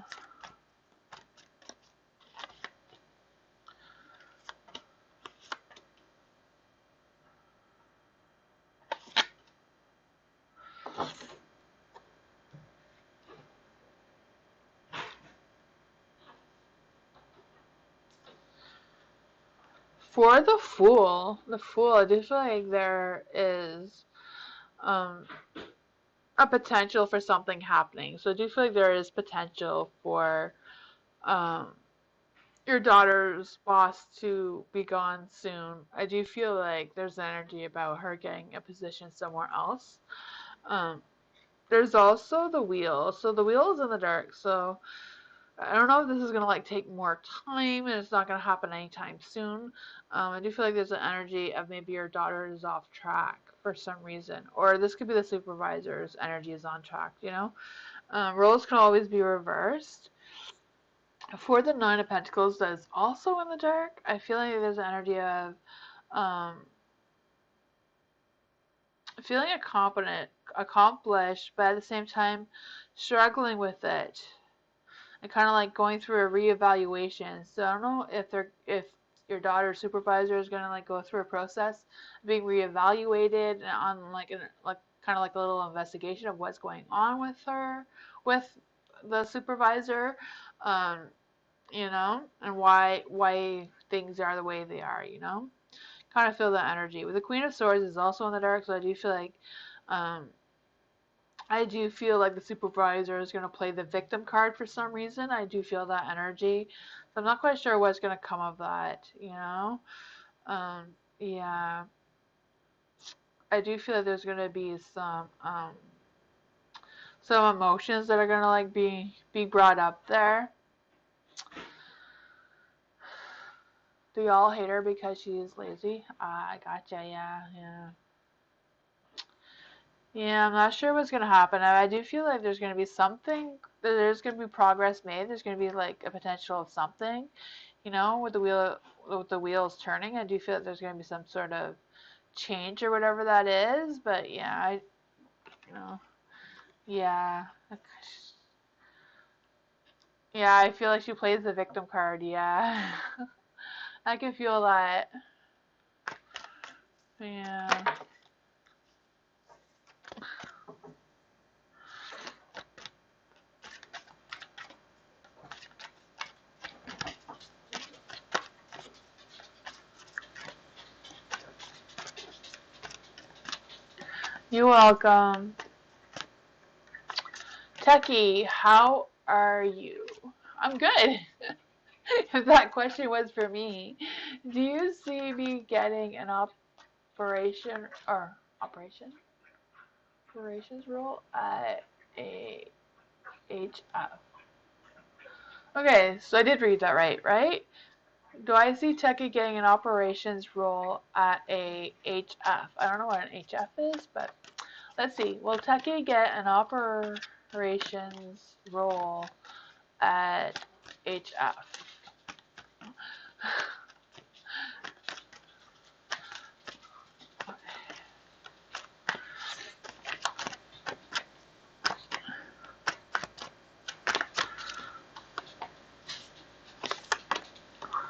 For the Fool, I do feel like there is um, a potential for something happening. So I do feel like there is potential for um, your daughter's boss to be gone soon. I do feel like there's energy about her getting a position somewhere else. Um, there's also the Wheel. So the Wheel is in the dark. So I don't know if this is gonna like take more time and it's not gonna happen anytime soon. I do feel like there's an energy of maybe your daughter is off track for some reason, or this could be the supervisor's energy is on track. Roles can always be reversed. For the Nine of Pentacles that is also in the dark, I feel like there's an energy of um, feeling competent, accomplished, but at the same time struggling with it and kind of like going through a reevaluation. So I don't know if your daughter's supervisor is gonna like go through a process being reevaluated on like kind of like a little investigation of what's going on with her with the supervisor, um, and why things are the way they are. Kind of feel that energy. With the Queen of Swords is also in the dark, so um, I do feel like the supervisor is going to play the victim card for some reason. I do feel that energy. So I'm not quite sure what's going to come of that. Um, yeah. I do feel like there's going to be some emotions that are going to like be brought up there. Do y'all hate her because she's lazy? I gotcha, yeah. Yeah, I'm not sure what's gonna happen. I do feel like there's gonna be something. There's gonna be progress made. There's gonna be like a potential of something, with the wheels turning. I do feel like there's gonna be some sort of change or whatever that is. But yeah, you know, yeah, yeah. I feel like she plays the victim card. Yeah, I can feel that. Yeah. You're welcome. Techie, how are you? I'm good. If that question was for me, do you see me getting an operation or operations role at a HF? Okay, so I did read that right? Do I see Techie getting an operations role at a HF? I don't know what an HF is, but let's see. Will Techie get an operations role at HF?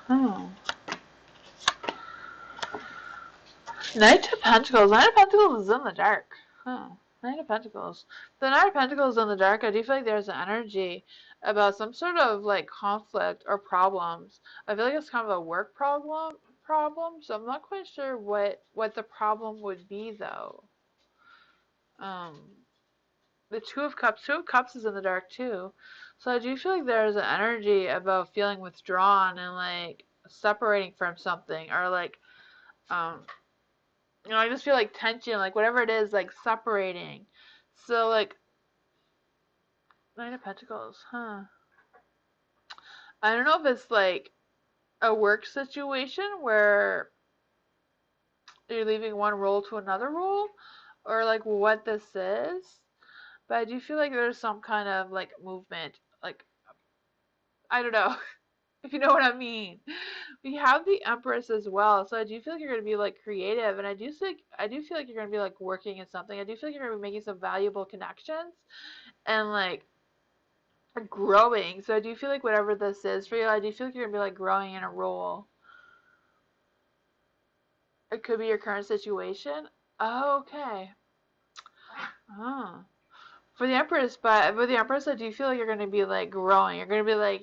Oh. Knight of Pentacles. Knight of Pentacles is in the dark. Huh. Knight of Pentacles. The Knight of Pentacles in the dark, I do feel like there's an energy about some sort of like conflict or problems. I feel like it's kind of a work problem, so I'm not quite sure what the problem would be though. Um the Two of Cups. Two of Cups is in the dark too. So I do feel like there's an energy about feeling withdrawn and like separating from something or like um I just feel like tension, like whatever it is, like separating. So like Nine of Pentacles, huh? I don't know if it's like a work situation where you're leaving one role to another role, or like what this is. But I do feel like there's some kind of like movement, like I don't know if you know what I mean. We have the Empress as well, so I do feel like you're gonna be like creative, and I do feel like you're gonna be like working in something. I do feel like you're gonna be making some valuable connections and like growing. So I do feel like whatever this is for you, I do feel like you're gonna be like growing in a role. It could be your current situation. Oh, okay. Oh. For the Empress, but with the Empress, I do feel like you're gonna be like growing. You're gonna be like,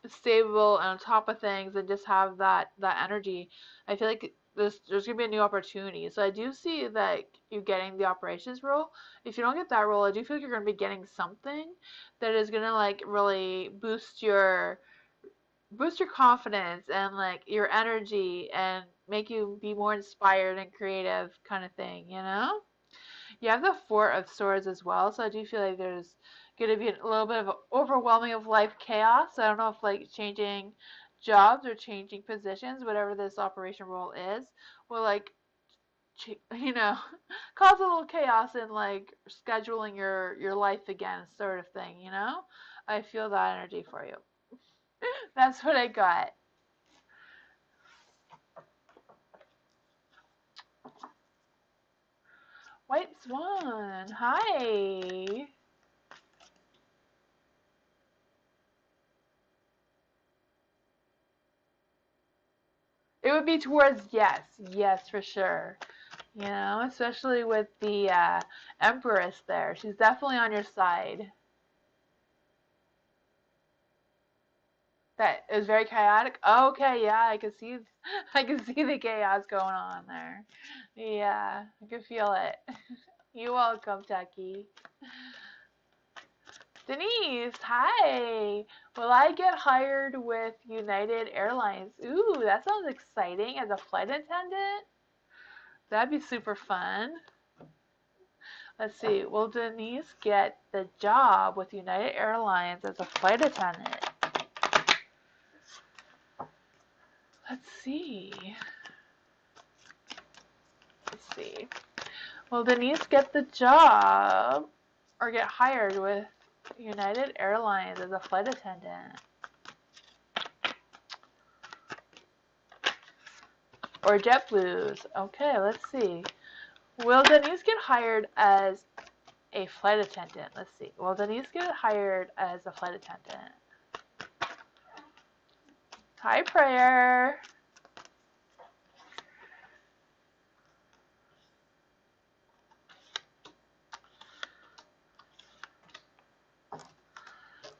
stable and on top of things and just have that energy. I feel like there's gonna be a new opportunity. So I do see that you getting the operations role. If you don't get that role, I do feel like you're gonna be getting something that is gonna like really boost your confidence and like your energy and make you be more inspired and creative kind of thing. You have the Four of Swords as well, so I do feel like there's going to be a little bit of overwhelming of life chaos. I don't know if like changing jobs or changing positions, whatever this operation role is, will like you know, cause a little chaos in like scheduling your life again, sort of thing. You know, I feel that energy for you. That's what I got. White Swan, hi. It would be towards yes, yes for sure. You know, especially with the Empress there. She's definitely on your side. That is very chaotic. Okay, yeah, I can see I can see the chaos going on there. Yeah, I can feel it. You're welcome, Tucky. Denise, hi. Will I get hired with United Airlines? Ooh, that sounds exciting as a flight attendant. That'd be super fun. Let's see. Will Denise get the job with United Airlines as a flight attendant? Let's see. Let's see. Will Denise get the job or get hired with United Airlines as a flight attendant? Or JetBlue's? Okay, let's see. Will Denise get hired as a flight attendant? Let's see. Will Denise get hired as a flight attendant? Hi, Prayer.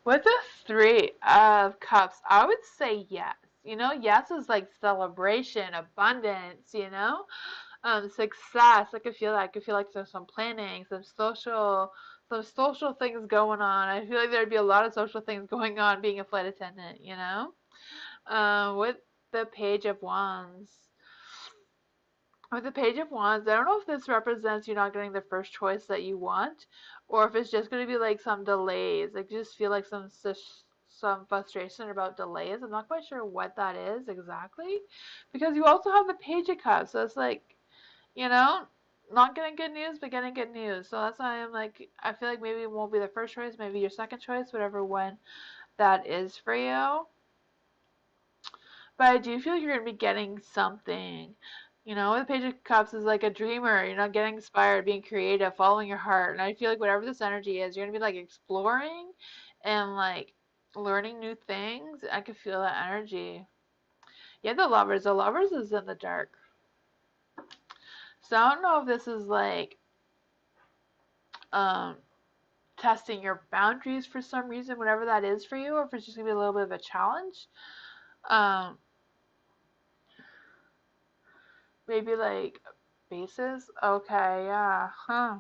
With the Three of Cups, I would say yes. You know, yes is like celebration, abundance, you know? Success. I could feel that. I could feel like there's some planning, some social things going on. I feel like there'd be a lot of social things going on being a flight attendant, you know? With the Page of Wands. With the Page of Wands, I don't know if this represents you not getting the first choice that you want, or if it's just going to be like some delays. I just feel like some frustration about delays. I'm not quite sure what that is exactly, because you also have the Page of Cups, so it's like, you know, not getting good news, but getting good news. So that's why I'm like, I feel like maybe it won't be the first choice, maybe your second choice, whatever one that is for you. But I do feel like you're going to be getting something. You know, the Page of Cups is like a dreamer. You're not getting inspired, being creative, following your heart. And I feel like whatever this energy is, you're going to be like exploring and like learning new things. I can feel that energy. Yeah, the Lovers. The Lovers is in the dark. So I don't know if this is like um, testing your boundaries for some reason, whatever that is for you, or if it's just going to be a little bit of a challenge. Um, Maybe like bases. Okay, yeah, huh.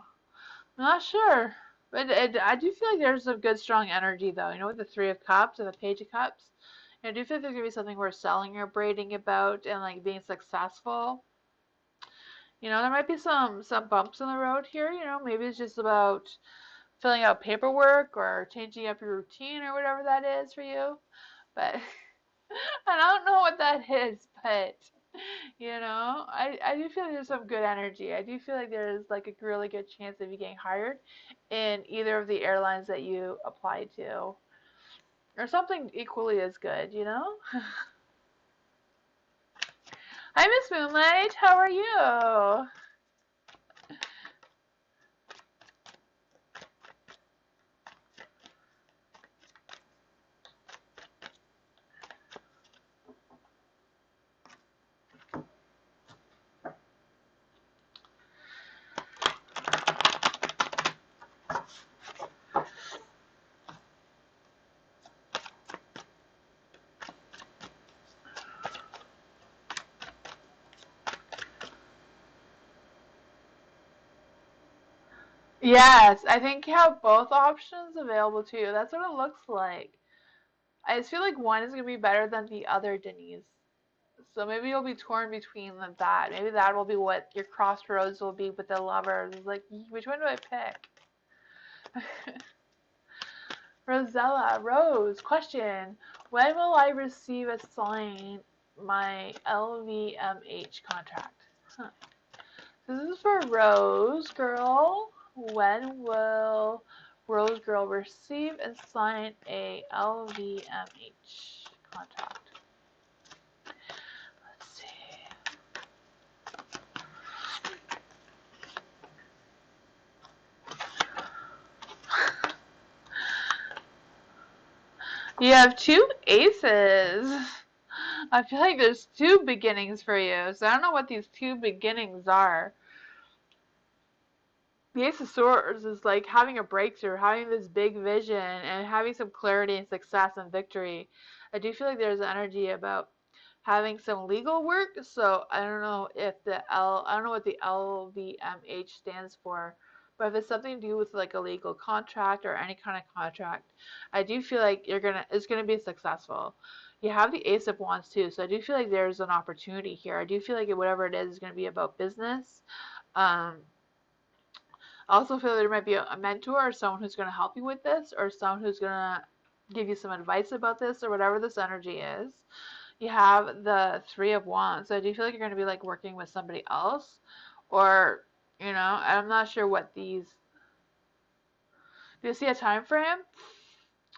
Not sure. But I do feel like there's some good, strong energy, though. You know, with the Three of Cups and the Page of Cups. I do feel like there's going to be something worth selling or braiding about and, like, being successful. You know, there might be some bumps in the road here. You know, maybe it's just about filling out paperwork or changing up your routine or whatever that is for you. But I don't know what that is, but you know, I do feel like there's some good energy. I do feel like there's like a really good chance of you getting hired in either of the airlines that you apply to. Or something equally as good, you know? Hi, Miss Moonlight. How are you? Yes, I think you have both options available to you. That's what it looks like. I just feel like one is going to be better than the other, Denise. So maybe you'll be torn between that. Maybe that will be what your crossroads will be with the lovers. It's like, which one do I pick? Rosella, Rose, question. When will I receive a sign my LVMH contract? Huh. This is for Rose Girl. When will Rose Girl receive and sign a LVMH contract? Let's see. You have two aces. I feel like there's two beginnings for you, so I don't know what these two beginnings are. The Ace of Swords is like having a breakthrough, having this big vision, and having some clarity and success and victory. I do feel like there's energy about having some legal work, so I don't know if I don't know what the LVMH stands for, but if it's something to do with like a legal contract or any kind of contract, I do feel like it's gonna be successful. You have the Ace of Wands too, so I do feel like there's an opportunity here. I do feel like whatever it is gonna be about business. Um, I also feel there might be a mentor or someone who's going to help you with this, or someone who's going to give you some advice about this, or whatever this energy is. You have the Three of Wands, so I do feel like you're going to be like working with somebody else, or I'm not sure what these. Do you see a time frame?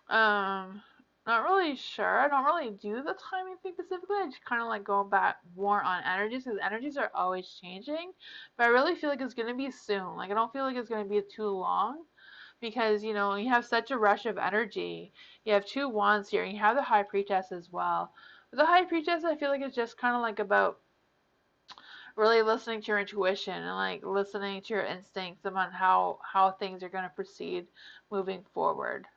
Um, Not really sure. I don't really do the timing thing specifically. I just kind of like go back more on energies because energies are always changing. But I really feel like it's gonna be soon. Like I don't feel like it's gonna be too long because you have such a rush of energy. You have two wands here, and you have the High Priestess as well. With the High Priestess, I feel like it's just kind of like about really listening to your intuition and like listening to your instincts about how things are gonna proceed moving forward.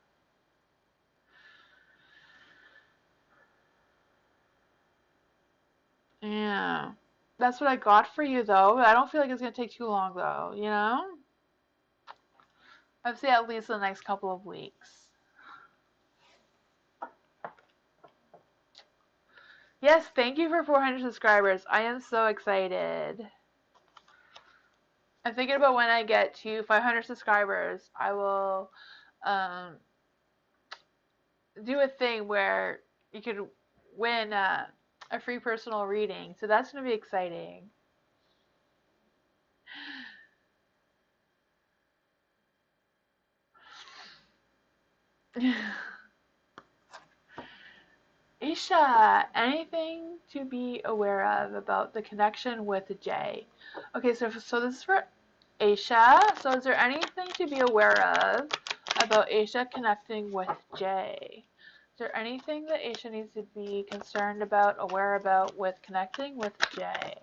Yeah. That's what I got for you though. I don't feel like it's gonna take too long though. I'd say at least the next couple of weeks. Yes, thank you for 400 subscribers. I am so excited. I'm thinking about when I get to 500 subscribers, I will um, do a thing where you could win a free personal reading. So that's gonna be exciting. Isha, anything to be aware of about the connection with Jay? Okay, so this is for Aisha. So is there anything to be aware of about Aisha connecting with Jay? Is there anything that Aisha needs to be concerned about, aware about with connecting with Jay?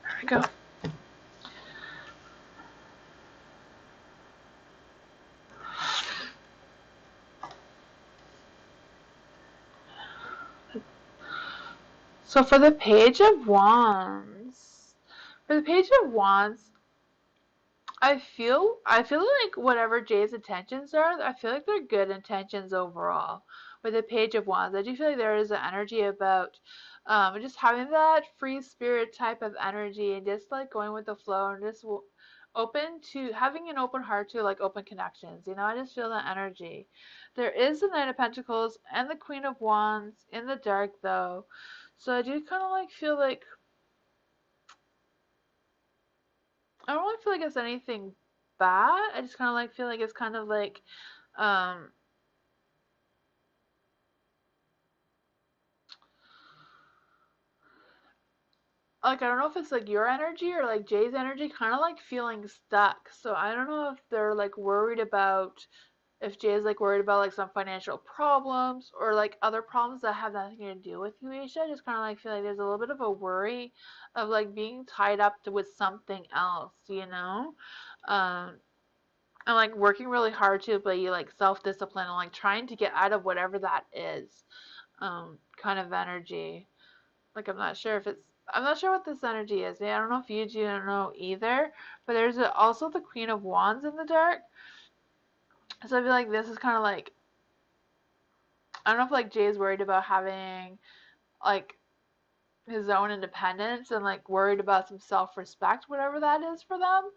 There we go. So for the Page of Wands, I feel like whatever Jay's intentions are, I feel like they're good intentions overall. With the Page of Wands, I do feel like there is an energy about just having that free spirit type of energy and just like going with the flow and just open to having an open heart to like open connections. I just feel that energy. There is the Knight of Pentacles and the Queen of Wands in the dark though. So I do kind of like feel like I don't really feel like it's anything bad. I just kind of like feel like it's kind of um, like I don't know if it's like your energy or like Jay's energy, kind of like feeling stuck. So I don't know if they're like worried about if Jay's like worried about like some financial problems or like other problems that have nothing to do with you, Aisha. I just kind of like feel like there's a little bit of a worry of like being tied up with something else. Um, and like working really hard to be like self-discipline and like trying to get out of whatever that is, kind of energy. Like I'm not sure what this energy is. Yeah, I don't know if you do, I don't know either. But there's also the Queen of Wands in the dark. So I feel like this is kind of like, I don't know if like Jay is worried about having like his own independence and like worried about some self-respect, whatever that is for them.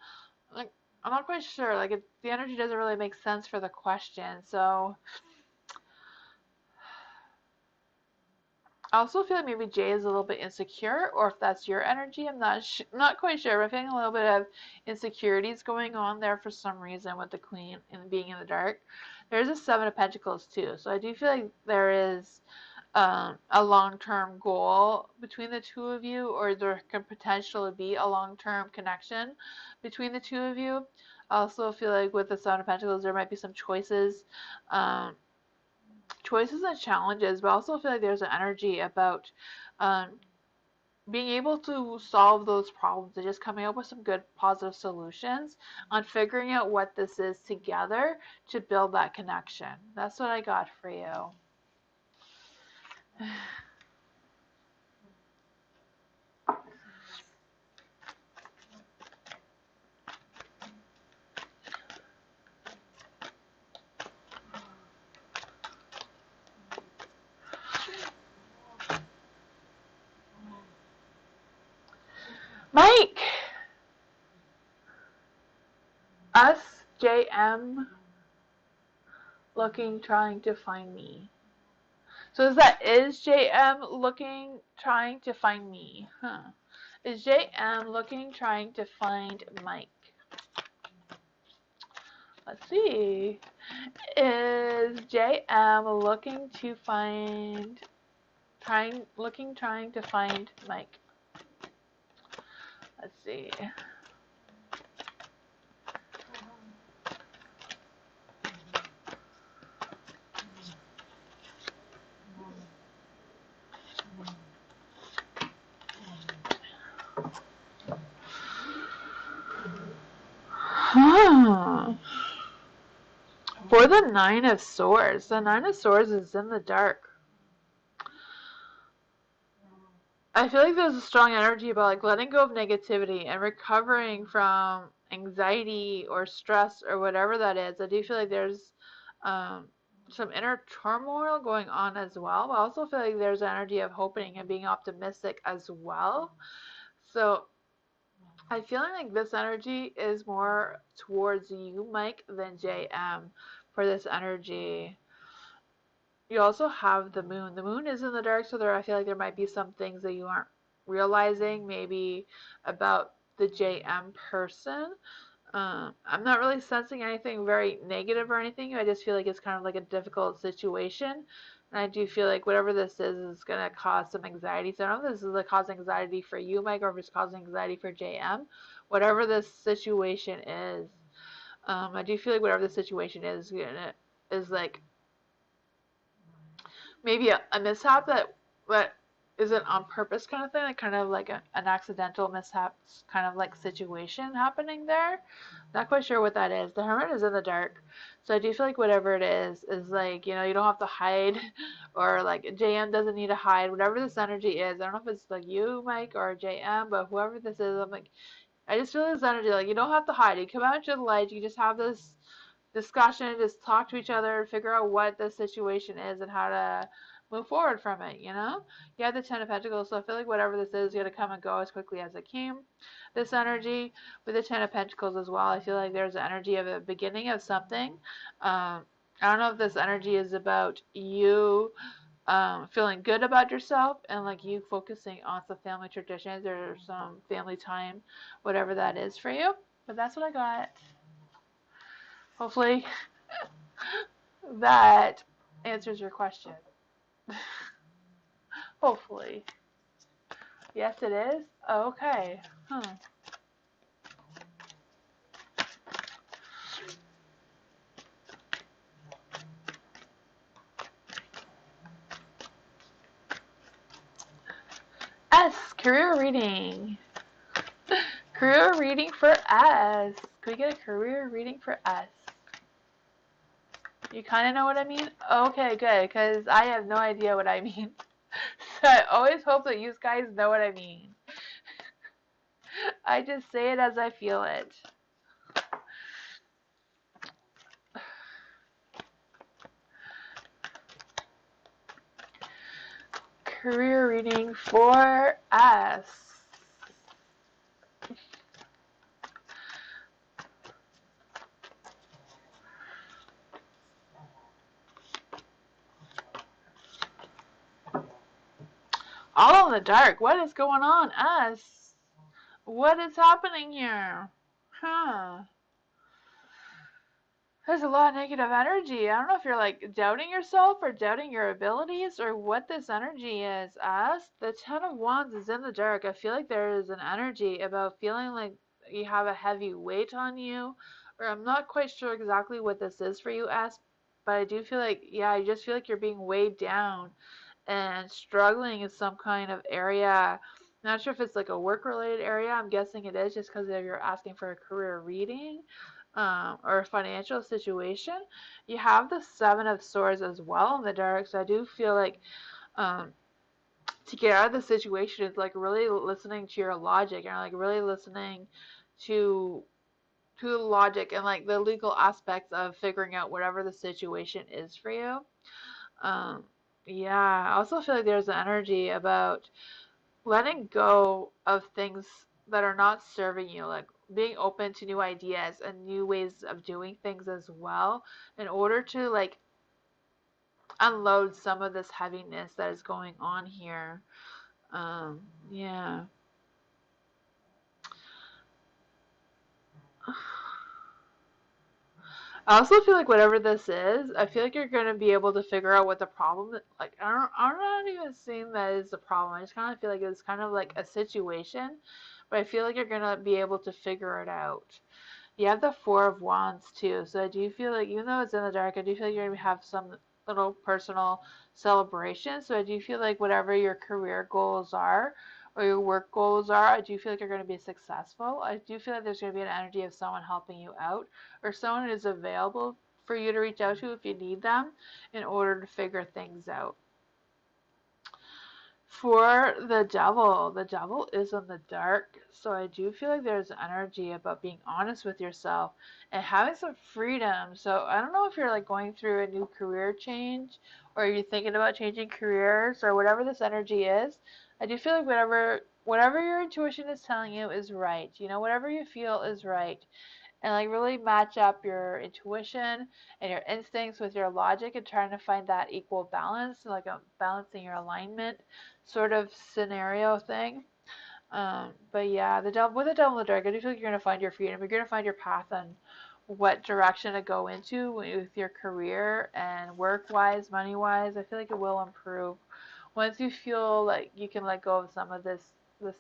Like I'm not quite sure. Like the energy doesn't really make sense for the question. So I also feel like maybe Jay is a little bit insecure, or if that's your energy, I'm not quite sure. But I'm feeling a little bit of insecurities going on there for some reason with the Queen and being in the dark. There's a Seven of Pentacles too, so I do feel like there is a long-term goal between the two of you, or there could potentially be a long-term connection between the two of you. I also feel like with the Seven of Pentacles, there might be some um, choices and challenges, but I also feel like there's an energy about um, being able to solve those problems and just coming up with some good positive solutions on figuring out what this is together to build that connection. That's what I got for you. Mike! Us, JM, looking, trying to find me. So is JM looking, trying to find me? Huh. Is JM looking, trying to find Mike? Let's see. Is JM looking to find, trying to find Mike? Let's see. Huh. For the Nine of Swords, the Nine of Swords is in the dark. I feel like there's a strong energy about like letting go of negativity and recovering from anxiety or stress or whatever that is. I do feel like there's um, some inner turmoil going on as well. But I also feel like there's energy of hoping and being optimistic as well. So I feel like this energy is more towards you, Mike, than JM for this energy. You also have the moon. The moon is in the dark, so I feel like there might be some things that you aren't realizing, maybe about the JM person. I'm not really sensing anything very negative or anything. I just feel like it's kind of like a difficult situation. And I do feel like whatever this is going to cause some anxiety. So I don't know if this is like causing anxiety for you, Mike, or if it's causing anxiety for JM. Whatever this situation is, I do feel like whatever the situation is like maybe a mishap that isn't on purpose kind of thing, like kind of like an accidental mishap kind of like situation happening there. Not quite sure what that is. The Hermit is in the dark, so I do feel like whatever it is like, you don't have to hide, or like JM doesn't need to hide. Whatever this energy is, I don't know if it's like you, Mike, or JM, but whoever this is, I'm like, I just feel this energy like you don't have to hide. You come out into the light. You just have this discussion, just talk to each other, figure out what the situation is and how to move forward from it, You have the Ten of Pentacles, so I feel like whatever this is going to come and go as quickly as it came. This energy with the Ten of Pentacles as well, I feel like there's an energy of a beginning of something. I don't know if this energy is about you feeling good about yourself and like you focusing on some family traditions or some family time, whatever that is for you. But that's what I got. Hopefully that answers your question. Hopefully. Yes, it is? Okay. Huh. S, career reading. Career reading for S. Can we get a career reading for us? You kind of know what I mean? Okay, good, because I have no idea what I mean. So I always hope that you guys know what I mean. I just say it as I feel it. Career reading for us. All in the dark. What is going on, us? What is happening here? Huh. There's a lot of negative energy. I don't know if you're like doubting yourself or doubting your abilities or what this energy is. Us, the Ten of Wands is in the dark. I feel like there is an energy about feeling like you have a heavy weight on you, or I'm not quite sure exactly what this is for you, S, but I do feel like, yeah, I just feel like you're being weighed down and struggling in some kind of area. Not sure if it's like a work related area. I'm guessing it is just because you're asking for a career reading, or a financial situation. You have the Seven of Swords as well in the dark. So I do feel like, um, to get out of the situation is like really listening to your logic and like really listening to the logic and like the legal aspects of figuring out whatever the situation is for you. Um, yeah, I also feel like there's an energy about letting go of things that are not serving you, like being open to new ideas and new ways of doing things as well, in order to like unload some of this heaviness that is going on here. Yeah. I also feel like whatever this is, I feel like you're gonna be able to figure out what the problem. Like I'm not even saying that is the problem. I just kind of feel like it's kind of like a situation, but I feel like you're gonna be able to figure it out. You have the Four of Wands too, so I do feel like even though it's in the dark, I do feel like you're gonna have some little personal celebration. So I do feel like whatever your career goals are or your work goals are, I do feel like you're gonna be successful. I do feel like there's gonna be an energy of someone helping you out or someone is available for you to reach out to if you need them in order to figure things out. For the devil is in the dark, so I do feel like there's energy about being honest with yourself and having some freedom. So I don't know if you're like going through a new career change or you're thinking about changing careers or whatever this energy is. I do feel like whatever your intuition is telling you is right. You know, whatever you feel is right, and like really match up your intuition and your instincts with your logic and trying to find that equal balance, like a balancing your alignment sort of scenario thing. But yeah, the devil with the devil in the dark, I do feel like you're gonna find your freedom. You're gonna find your path and what direction to go into with your career and work wise, money wise. I feel like it will improve once you feel like you can let go of some of this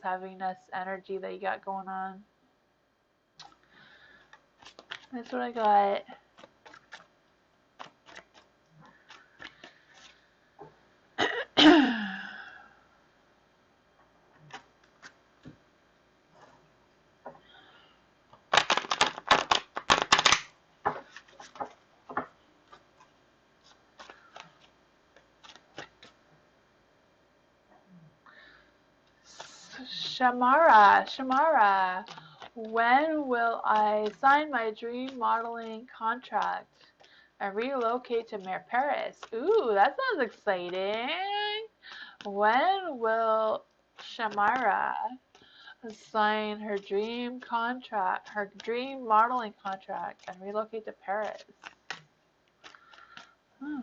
heaviness energy that you got going on. That's what I got. Shamara, when will I sign my dream modeling contract and relocate to Paris? Ooh, that sounds exciting. When will Shamara sign her dream modeling contract, and relocate to Paris? Hmm.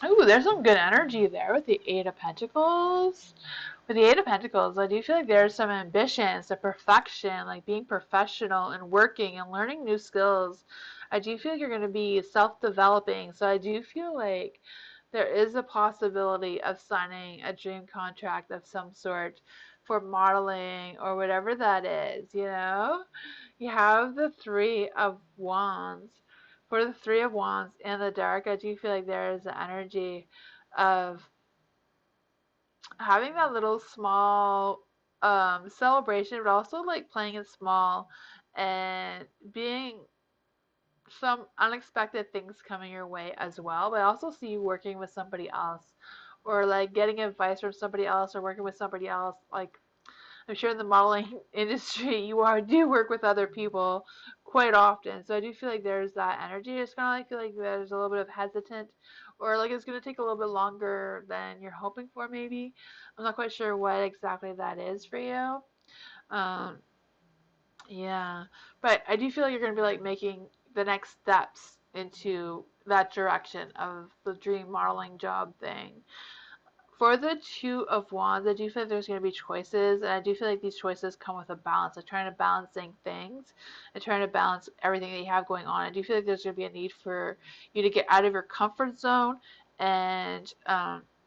Ooh, there's some good energy there with the Eight of Pentacles. With the Eight of Pentacles, I do feel like there's some ambitions, the perfection, like being professional and working and learning new skills. I do feel like you're going to be self-developing. So I do feel like there is a possibility of signing a dream contract of some sort for modeling or whatever that is, you know? You have the Three of Wands. For the Three of Wands in the dark, I do feel like there is an energy of having that little small celebration, but also like playing it small and being some unexpected things coming your way as well. But I also see you working with somebody else or like getting advice from somebody else or working with somebody else. Like I'm sure in the modeling industry you do work with other people quite often. So I do feel like there's that energy. I just kind of like feel like there's a little bit of hesitant or like it's going to take a little bit longer than you're hoping for maybe. I'm not quite sure what exactly that is for you. Um, yeah, but I do feel like you're going to be like making the next steps into that direction of the dream modeling job thing. For the Two of Wands, I do feel like there's going to be choices, and I do feel like these choices come with a balance. Like trying to balancing things and trying to balance everything that you have going on. I do feel like there's going to be a need for you to get out of your comfort zone and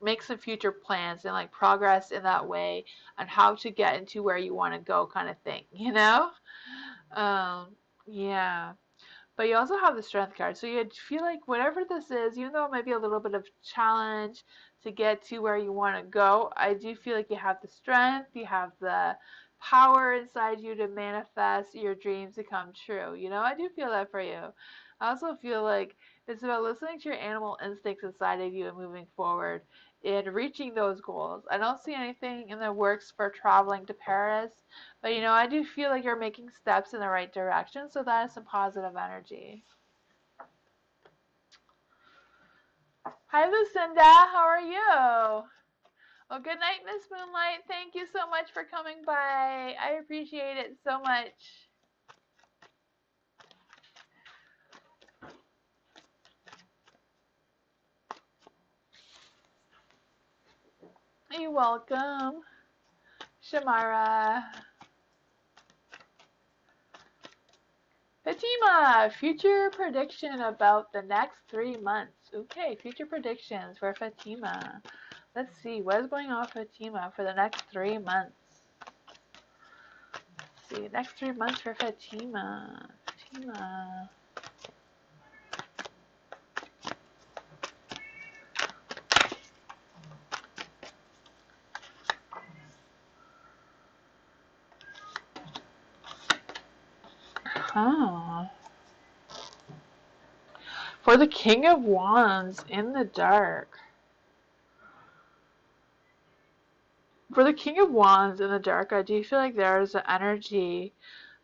make some future plans and like progress in that way and how to get into where you want to go, kind of thing, you know? Um, yeah. But you also have the strength card. So you feel like whatever this is, even though it might be a little bit of challenge to get to where you want to go, I do feel like you have the strength, you have the power inside you to manifest your dreams to come true. You know, I do feel that for you. I also feel like it's about listening to your animal instincts inside of you and moving forward in reaching those goals. I don't see anything in the works for traveling to Paris, but you know, I do feel like you're making steps in the right direction, so that is some positive energy. Hi, Lucinda. How are you? Well, good night, Miss Moonlight. Thank you so much for coming by. I appreciate it so much. You're welcome. Shamara. Fatima, future prediction about the next 3 months. Okay, future predictions for Fatima. Let's see, what is going on with Fatima for the next 3 months? Let's see, next 3 months for Fatima. Fatima. Huh. For the King of Wands in the dark. For the King of Wands in the dark, I do feel like there's an energy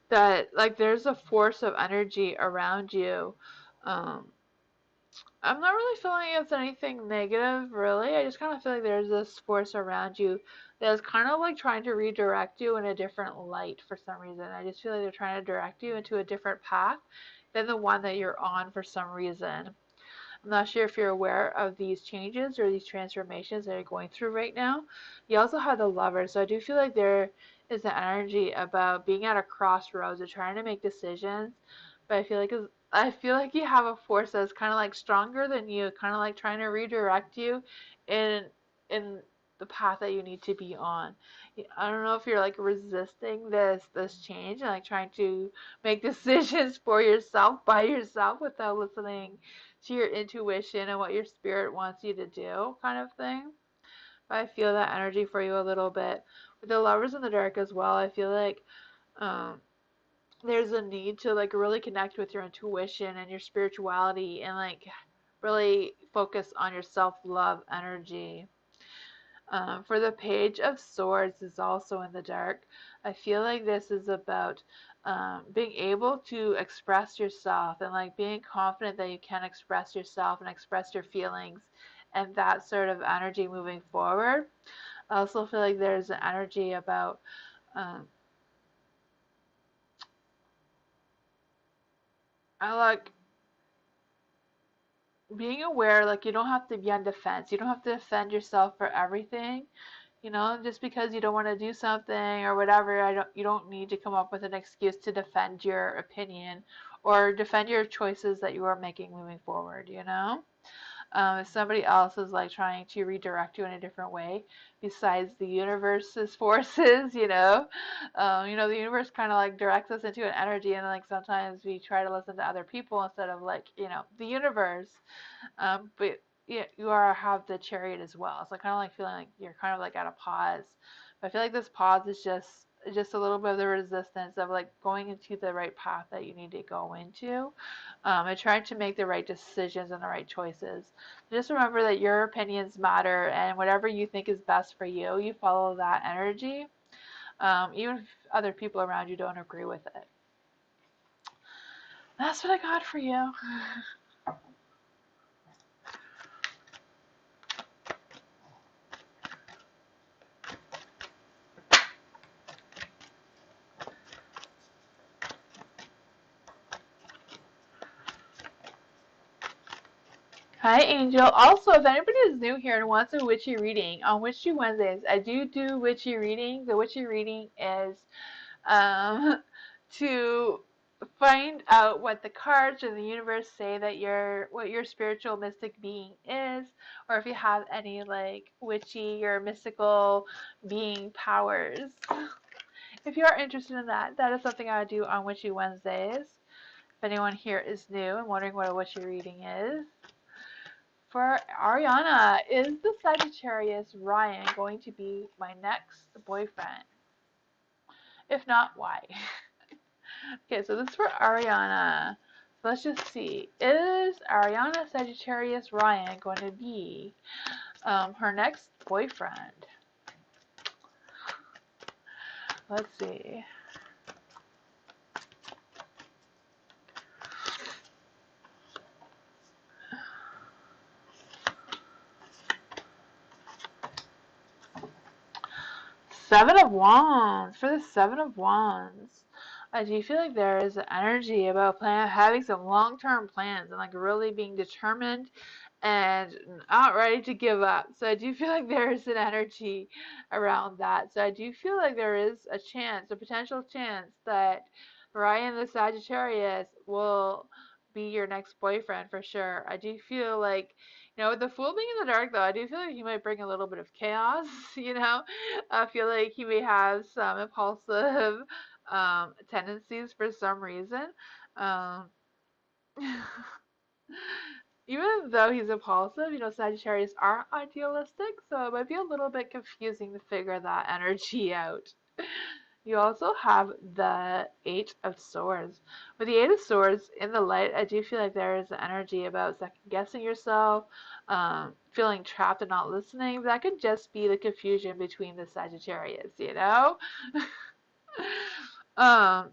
that, like, there's a force of energy around you. Um, I'm not really feeling it's anything negative, really. I just kind of feel like there's this force around you that's kind of like trying to redirect you in a different light for some reason. I just feel like they're trying to direct you into a different path than the one that you're on for some reason. I'm not sure if you're aware of these changes or these transformations that you're going through right now. You also have the Lover, so I do feel like there is an energy about being at a crossroads or trying to make decisions. But I feel like you have a force that's kind of like stronger than you, kind of like trying to redirect you in in the path that you need to be on. I don't know if you're like resisting this change and like trying to make decisions for yourself by yourself without listening to your intuition and what your spirit wants you to do, kind of thing. But I feel that energy for you a little bit. With the Lovers in the dark as well, I feel like um, there's a need to like really connect with your intuition and your spirituality and like really focus on your self-love energy. For the Page of Swords is also in the dark. I feel like this is about being able to express yourself and like being confident that you can express yourself and express your feelings and that sort of energy moving forward. I also feel like there's an energy about um, I like being aware, like you don't have to be on defense. You don't have to defend yourself for everything. You know, just because you don't want to do something or whatever, you don't need to come up with an excuse to defend your opinion or defend your choices that you are making moving forward, you know? If somebody else is like trying to redirect you in a different way, besides the universe's forces, the universe kind of like directs us into an energy, and like sometimes we try to listen to other people instead of like, the universe. But yeah, have the chariot as well. So I kind of like feeling like you're kind of like at a pause. But I feel like this pause is just a little bit of the resistance of like going into the right path that you need to go into, and trying to make the right decisions and the right choices. Just remember that your opinions matter, and whatever you think is best for you, you follow that energy, even if other people around you don't agree with it. That's what I got for you. Hi, Angel. Also, if anybody is new here and wants a witchy reading, on Witchy Wednesdays, I do witchy reading. The witchy reading is um, to find out what the cards or the universe say that what your spiritual mystic being is, or if you have any like witchy or mystical being powers. If you are interested in that, that is something I do on Witchy Wednesdays. If anyone here is new and wondering what a witchy reading is. For Ariana, is the Sagittarius Ryan going to be my next boyfriend? If not, why? Okay, so this is for Ariana. So let's just see. Is Ariana Sagittarius Ryan going to be her next boyfriend? Let's see. Seven of Wands. For the Seven of Wands, I do feel like there is an energy about having some long-term plans and like really being determined and not ready to give up. So I do feel like there is an energy around that. So I do feel like there is a potential chance that Ryan the Sagittarius will be your next boyfriend for sure. I do feel like, with the Fool being in the dark though, I do feel like he might bring a little bit of chaos, I feel like he may have some impulsive tendencies for some reason. Um, Even though he's impulsive, Sagittarius are idealistic, so it might be a little bit confusing to figure that energy out. You also have the Eight of Swords. With the Eight of Swords in the light, I do feel like there is an energy about second guessing yourself, feeling trapped and not listening. But that could just be the confusion between the Sagittarius, um,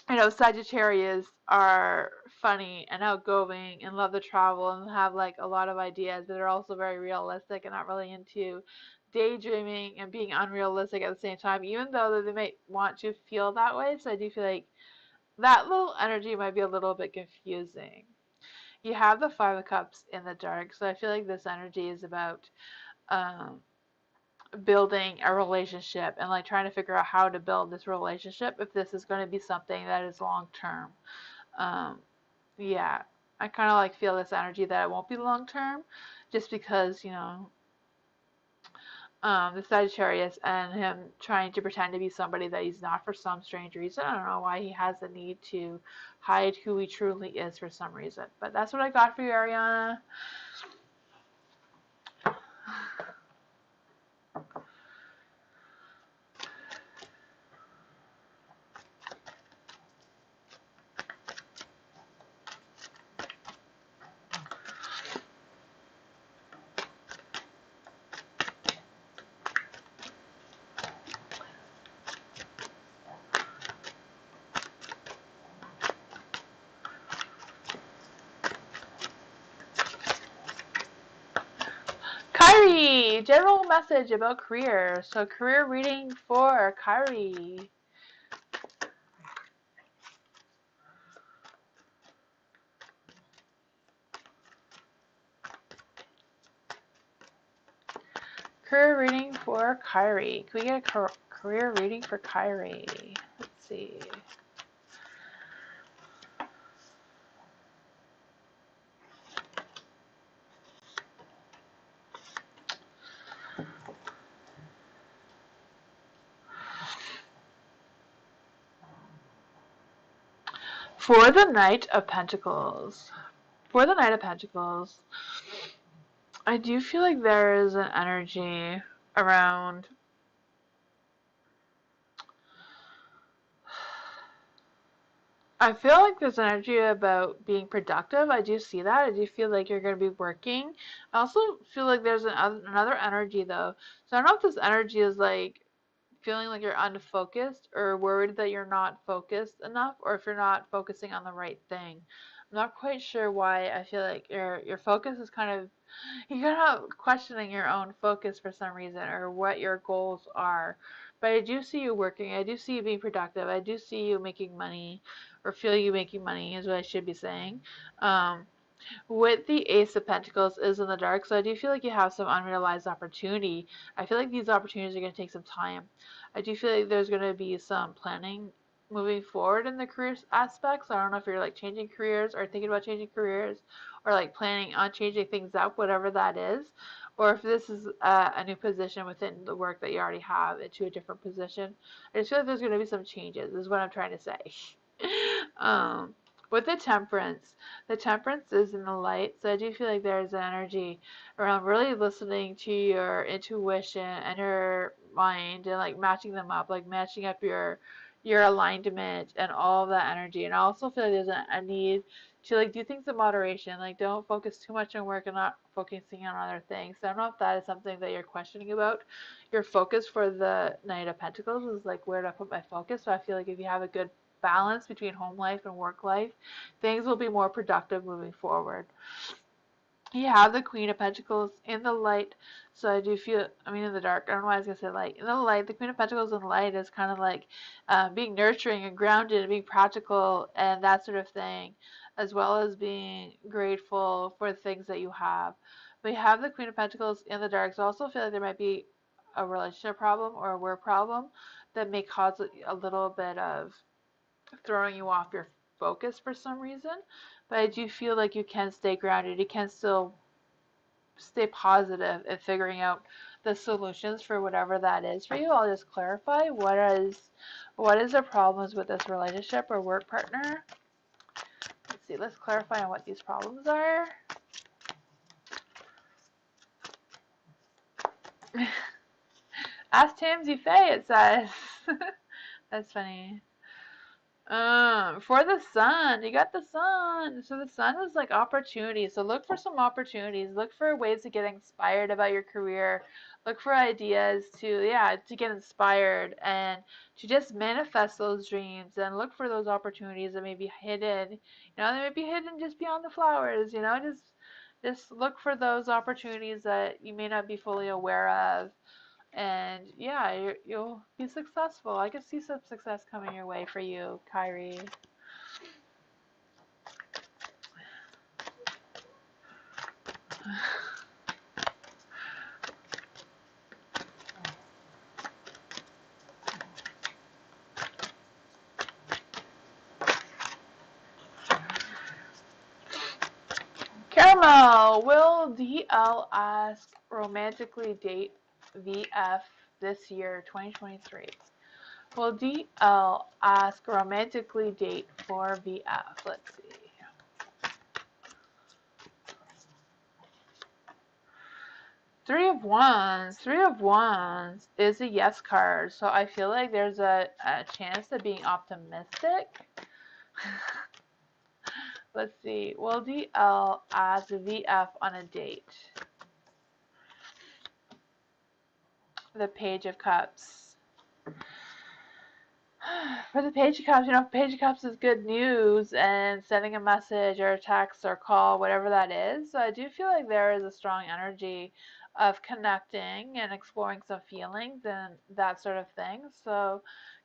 Sagittarius are funny and outgoing and love to travel and have like a lot of ideas, but they're also very realistic and not really into daydreaming and being unrealistic at the same time, even though they might want to feel that way. So I do feel like that little energy might be a little bit confusing. You have the Five of Cups in the dark, so I feel like this energy is about um, building a relationship and like trying to figure out how to build this relationship if this is going to be something that is long term. Um, yeah, I kind of like feel this energy that it won't be long term, just because the Sagittarius and him trying to pretend to be somebody that he's not for some strange reason. I don't know why he has the need to hide who he truly is for some reason, but that's what I got for you, Ariana. Kyrie, general message about career. So career reading for Kyrie. Career reading for Kyrie. Can we get a career reading for Kyrie? Let's see. For the Knight of Pentacles. For the Knight of Pentacles, I do feel like there is an energy around I feel like there's energy about being productive. I do see that. I do feel like you're going to be working. I also feel like there's another energy though. So I don't know if this energy is like feeling like you're unfocused or worried that you're not focused enough or if you're not focusing on the right thing. I'm not quite sure why I feel like your focus is kind of you're kind of questioning your own focus for some reason or what your goals are. But I do see you working. I do see you being productive. I do see you making money or feel you making money is what I should be saying. Um, with the Ace of Pentacles is in the dark, so I do feel like you have some unrealized opportunity. I feel like these opportunities are going to take some time. I do feel like there's going to be some planning moving forward in the career aspects. I don't know if you're like changing careers or thinking about changing careers or like planning on changing things up, whatever that is. Or if this is a new position within the work that you already have into a different position. I just feel like there's going to be some changes, is what I'm trying to say. um, with the temperance is in the light, so I do feel like there's an energy around really listening to your intuition and your mind and like matching them up, like matching up your alignment and all of that energy. And I also feel like there's a need to like do things in moderation, like don't focus too much on work and not focusing on other things. So I don't know if that is something that you're questioning about. Your focus for the Knight of Pentacles is like where do I put my focus? So I feel like if you have a good balance between home life and work life, things will be more productive moving forward. You have the Queen of Pentacles in the light, so I do feel, I mean in the dark, I don't know why I was going to say light. In the light, the Queen of Pentacles in the light is kind of like being nurturing and grounded and being practical and that sort of thing, as well as being grateful for the things that you have. But you have the Queen of Pentacles in the dark, so I also feel like there might be a relationship problem or a work problem that may cause a little bit of throwing you off your focus for some reason. But I do feel like you can stay grounded. You can still stay positive in figuring out the solutions for whatever that is for you. I'll just clarify what is the problems with this relationship or work partner. Let's see, let's clarify on what these problems are. Ask tamsyfae, it says. That's funny. For the sun, you got the sun. So the sun is like opportunities. So look for some opportunities. Look for ways to get inspired about your career. Look for ideas to get inspired and to just manifest those dreams and look for those opportunities that may be hidden. They may be hidden just beyond the flowers, just look for those opportunities that you may not be fully aware of and yeah, you'll be successful. I can see some success coming your way for you, Kyrie. Caramel, will DL ask romantically date VF this year, 2023? Will DL ask romantically date for VF? Let's see. Three of Wands. Three of Wands is a yes card, so I feel like there's a chance of being optimistic. Let's see. Will DL ask VF on a date? The Page of Cups. For the Page of Cups, Page of Cups is good news and sending a message or a text or call, whatever that is. So I do feel like there is a strong energy of connecting and exploring some feelings and that sort of thing. So,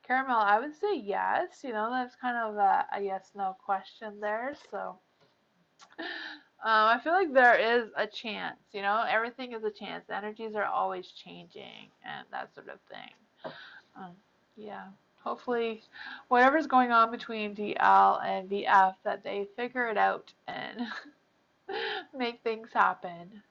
Caramel, I would say yes. That's kind of a yes/no question there. So, I feel like there is a chance. Everything is a chance. Energies are always changing and that sort of thing. Um, yeah. Hopefully, whatever's going on between DL and VF, that they figure it out and make things happen.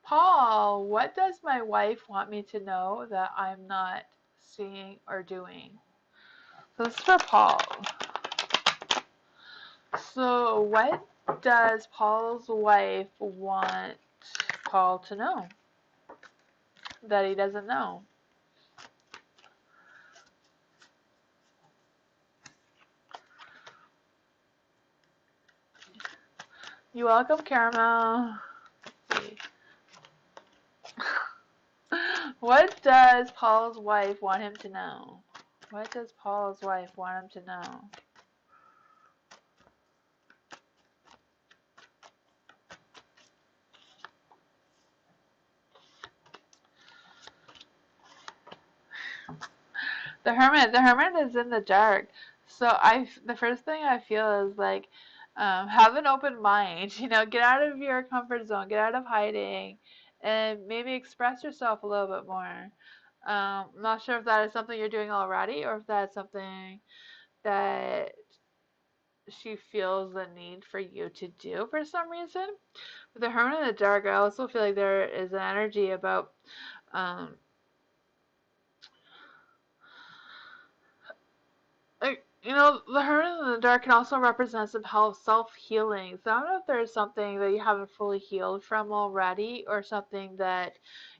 Paul, what does my wife want me to know that I'm not seeing or doing? So this is for Paul. So what does Paul's wife want Paul to know that he doesn't know? You're welcome, Caramel. What does Paul's wife want him to know? What does Paul's wife want him to know? The hermit is in the dark. So the first thing I feel is like, have an open mind. You know, get out of your comfort zone, get out of hiding, and maybe express yourself a little bit more. I'm not sure if that is something you're doing already, or if that's something that she feels the need for you to do for some reason. With the hermit in the dark, I also feel like there is an energy about um, like, you know, the hermit in the dark can also represent some health, self-healing. So I don't know if there's something that you haven't fully healed from already, or something that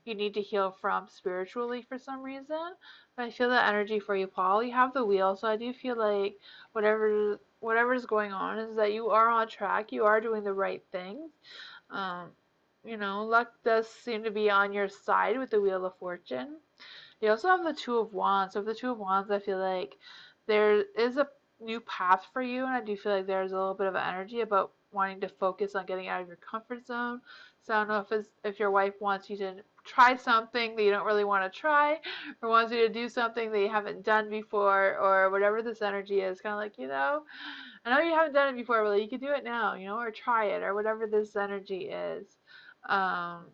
you need to heal from spiritually for some reason. But I feel that energy for you, Paul. You have the wheel, so I do feel like whatever's going on is that you are on track. You are doing the right thing. Um, you know, luck does seem to be on your side with the Wheel of Fortune. You also have the Two of Wands. So with the Two of Wands, I feel like there is a new path for you, and I do feel like there's a little bit of energy about wanting to focus on getting out of your comfort zone. So I don't know if your wife wants you to try something that you don't really want to try, or wants you to do something that you haven't done before, or whatever this energy is. Kind of like, you know, I know you haven't done it before, but you could do it now, you know, or try it, or whatever this energy is. Um,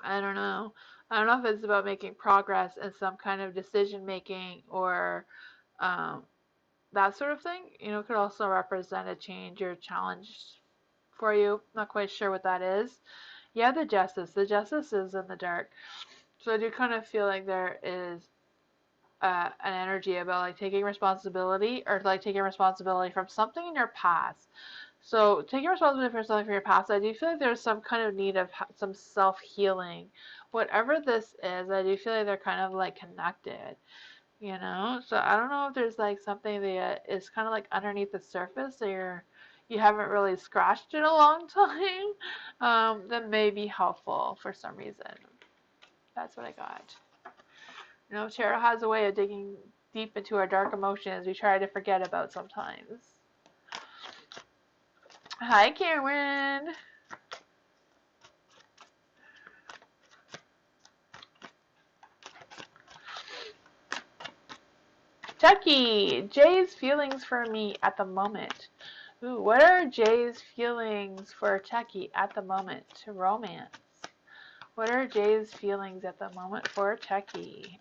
I don't know. I don't know if it's about making progress in some kind of decision making, or um, that sort of thing. You know, it could also represent a change or challenge for you. Not quite sure what that is. Yeah, the justice. The justice is in the dark. So I do kind of feel like there is an energy about like taking responsibility, or like taking responsibility from something in your past. So taking responsibility for something from your past, I do feel like there's some kind of need of some self-healing. Whatever this is, I do feel like they're kind of like connected, you know? So I don't know if there's like something that is kind of like underneath the surface that you haven't really scratched in a long time, that may be helpful for some reason. That's what I got. You know, tarot has a way of digging deep into our dark emotions we try to forget about sometimes. Hi, Karen. Chucky, Jay's feelings for me at the moment. Ooh, what are Jay's feelings for Chucky at the moment? Romance. What are Jay's feelings at the moment for Chucky?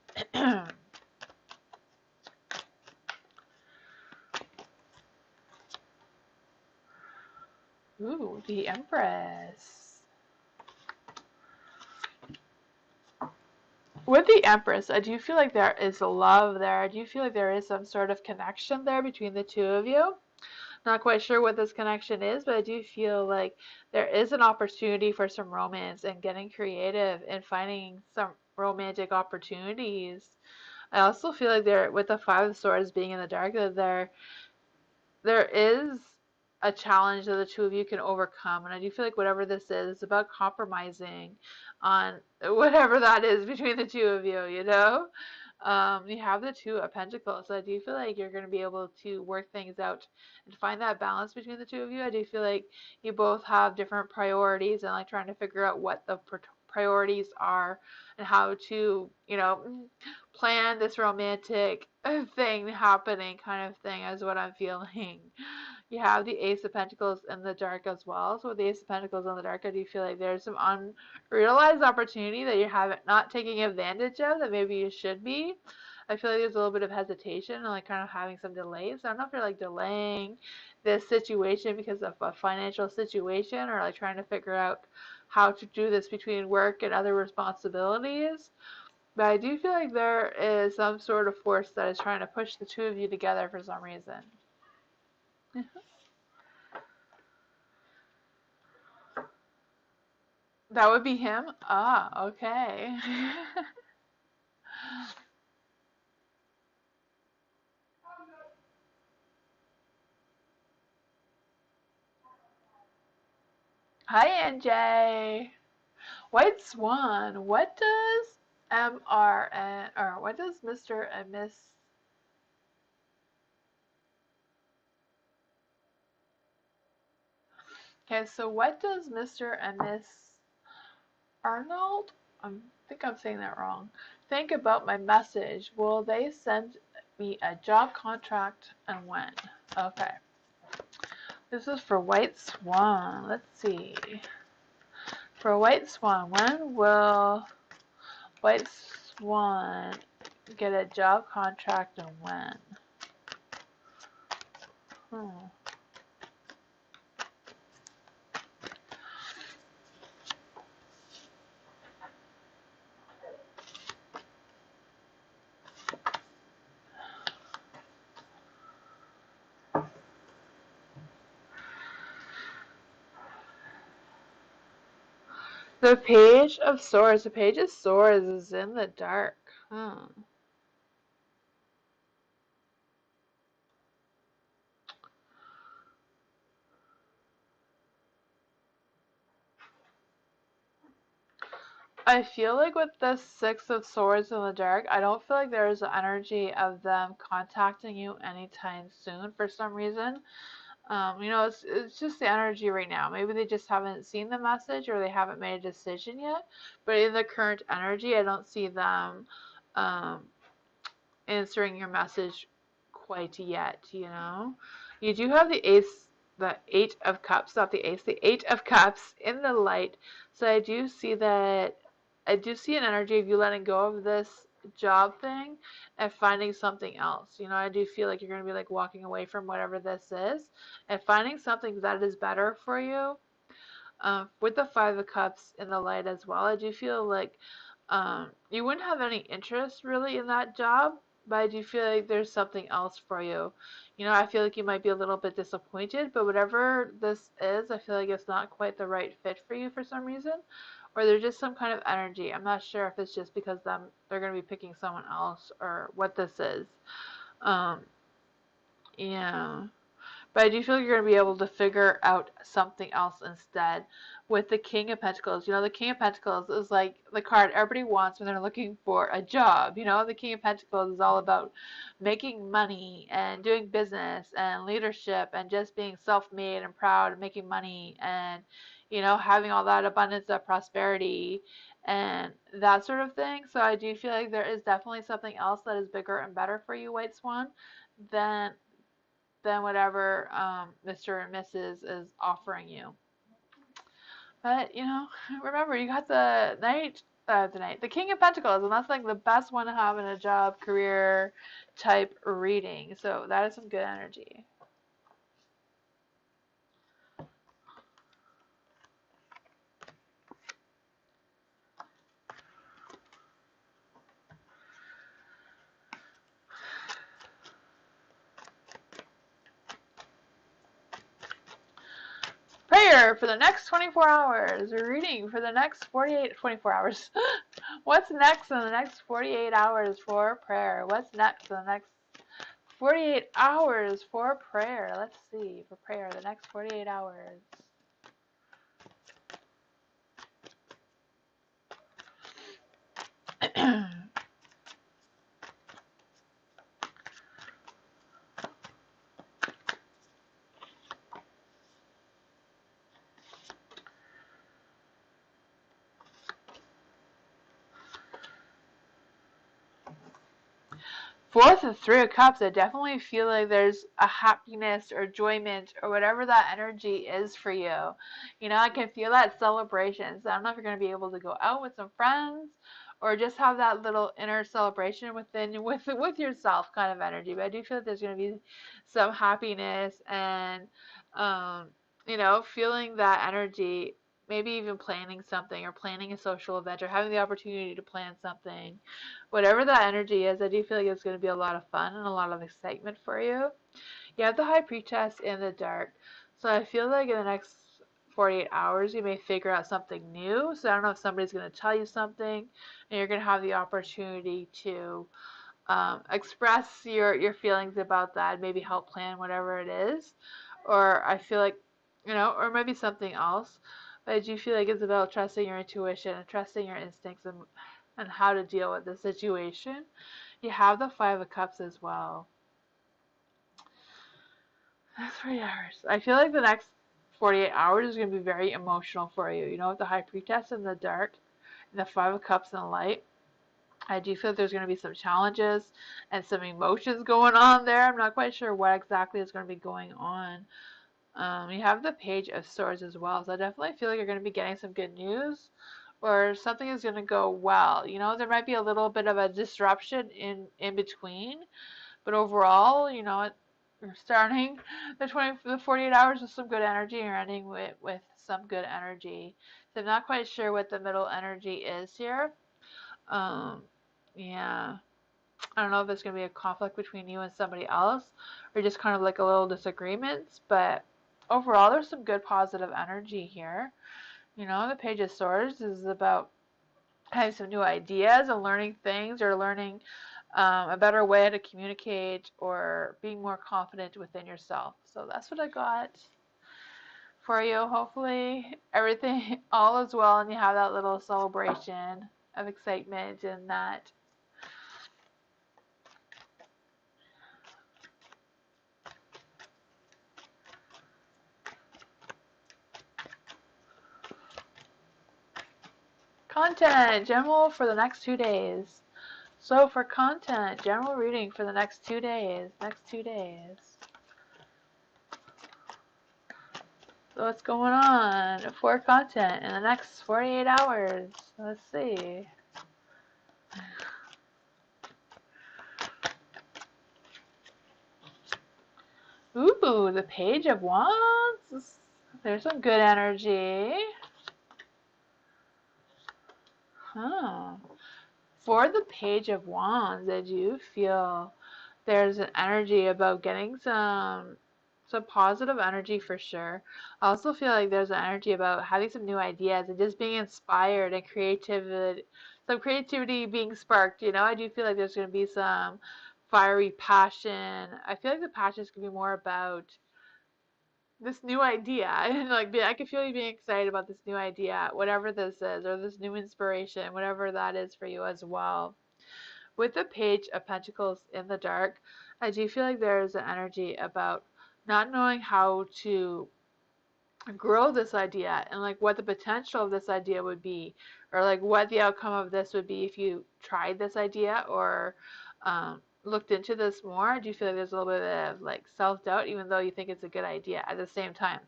Ooh, the Empress. With the Empress, I do feel like there is love there. I do feel like there is some sort of connection there between the two of you. Not quite sure what this connection is, but I do feel like there is an opportunity for some romance and getting creative and finding some romantic opportunities. I also feel like there, with the Five of Swords being in the dark, that there is a challenge that the two of you can overcome. And I do feel like whatever this is, it's about compromising on whatever that is between the two of you, you know? You have the Two of Pentacles, so I do feel like you're going to be able to work things out and find that balance between the two of you. I do feel like you both have different priorities, and like trying to figure out what the priorities are and how to, you know, plan this romantic thing happening, kind of thing, is what I'm feeling. You have the Ace of Pentacles in the dark as well. So with the Ace of Pentacles in the dark, I do feel like there's some unrealized opportunity that you haven't not taking advantage of that maybe you should be. I feel like there's a little bit of hesitation and like kind of having some delays. I don't know if you're like delaying this situation because of a financial situation, or like trying to figure out how to do this between work and other responsibilities. But I do feel like there is some sort of force that is trying to push the two of you together for some reason. That would be him? Ah, okay. Hi, NJ. White Swan. What does MRN, or what does Mr. and Miss. Okay, so what does Mr. and Miss Arnold? I think I'm saying that wrong. Think about my message. Will they send me a job contract and when? Okay. This is for White Swan. Let's see. For White Swan, when will White Swan get a job contract and when? Hmm. The Page of Swords. The Page of Swords is in the dark. Hmm. I feel like with the Six of Swords in the dark, I don't feel like there's the energy of them contacting you anytime soon for some reason. It's just the energy right now. Maybe they just haven't seen the message or they haven't made a decision yet. But in the current energy, I don't see them um, answering your message quite yet, you know. You do have the Eight of Cups, not the Ace, the Eight of Cups in the light. So I do see an energy of you letting go of this job thing and finding something else. I do feel like you're going to be like walking away from whatever this is and finding something that is better for you. With the Five of Cups in the light as well, I do feel like you wouldn't have any interest really in that job, but I do feel like there's something else for you. I feel like you might be a little bit disappointed, but whatever this is, I feel like it's not quite the right fit for you for some reason, or there's just some kind of energy. I'm not sure if it's just because they're going to be picking someone else or what this is. Um, yeah. But I do feel like you're going to be able to figure out something else instead with the King of Pentacles. The King of Pentacles is like the card everybody wants when they're looking for a job. The King of Pentacles is all about making money and doing business and leadership and just being self-made and proud and making money and, having all that abundance of prosperity and that sort of thing. So I do feel like there is definitely something else that is bigger and better for you, White Swan, than whatever Mr. and Mrs. is offering you. But remember you got the King of Pentacles, and that's like the best one to have in a job, career type reading. So that is some good energy. Prayer for the next 24 hours. Reading for the next 24 hours. What's next in the next 48 hours for prayer? What's next in the next 48 hours for prayer? Let's see. For prayer, the next 48 hours. Fourth and Three of Cups, I definitely feel like there's a happiness or enjoyment or whatever that energy is for you. I can feel that celebration. So I don't know if you're going to be able to go out with some friends or just have that little inner celebration with yourself kind of energy. But I do feel like there's going to be some happiness and feeling that energy maybe even planning something or planning a social event or having the opportunity to plan something. Whatever that energy is, I do feel like it's going to be a lot of fun and a lot of excitement for you. You have the High Priestess in the dark. So I feel like in the next 48 hours, you may figure out something new. So I don't know if somebody's going to tell you something and you're going to have the opportunity to express your feelings about that, maybe help plan whatever it is. Or I feel like, or maybe something else. But I do feel like it's about trusting your intuition and trusting your instincts and how to deal with the situation. You have the Five of Cups as well. That's 3 hours. I feel like the next 48 hours is going to be very emotional for you. With the High Priestess in the dark and the Five of Cups in the light. I do feel like there's going to be some challenges and some emotions going on there. I'm not quite sure what exactly is going to be going on. You have the Page of Swords as well, so I definitely feel like you're going to be getting some good news or something is going to go well. There might be a little bit of a disruption in between, but overall, you're starting the 48 hours with some good energy and you're ending with some good energy. So I'm not quite sure what the middle energy is here. Yeah. I don't know if there's going to be a conflict between you and somebody else or just kind of like a little disagreements, but overall there's some good positive energy here. The Page of Swords is about having some new ideas and learning things or learning a better way to communicate or being more confident within yourself. So that's what I got for you. Hopefully everything all is well and you have that little celebration of excitement and that. Content, general for the next 2 days. So for content, general reading for the next 2 days. So what's going on for content in the next 48 hours? Let's see. Ooh, the Page of Wands. There's some good energy. Huh. For the Page of Wands, I do feel there's an energy about getting some positive energy for sure. I also feel like there's an energy about having some new ideas and just being inspired and some creativity being sparked. I do feel like there's going to be some fiery passion. I feel like the passion is going to be more about this new idea and like I can feel you being excited about this new idea, whatever this is, or this new inspiration, whatever that is for you as well. With the Page of Pentacles in the dark, I do feel like there is an energy about not knowing how to grow this idea and like what the potential of this idea would be, or like what the outcome of this would be if you tried this idea or looked into this more. I do feel like there's a little bit of like self-doubt, even though you think it's a good idea at the same time.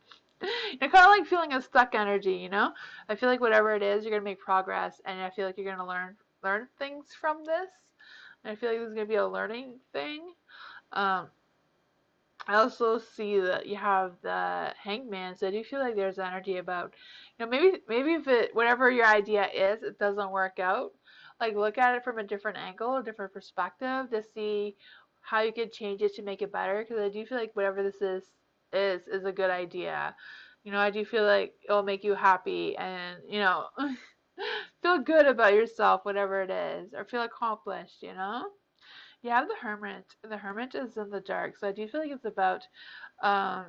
You're kind of like feeling a stuck energy. I feel like whatever it is, you're gonna make progress, and I feel like you're gonna learn things from this. And I feel like this is gonna be a learning thing. Um, I also see that you have the Hangman, so I do feel like there's energy about, maybe if whatever your idea is, it doesn't work out, like look at it from a different angle, a different perspective to see how you could change it to make it better. Because I do feel like whatever this is a good idea. I do feel like it'll make you happy and feel good about yourself, whatever it is, or feel accomplished. You have the Hermit. The Hermit is in the dark, so I do feel like it's about um,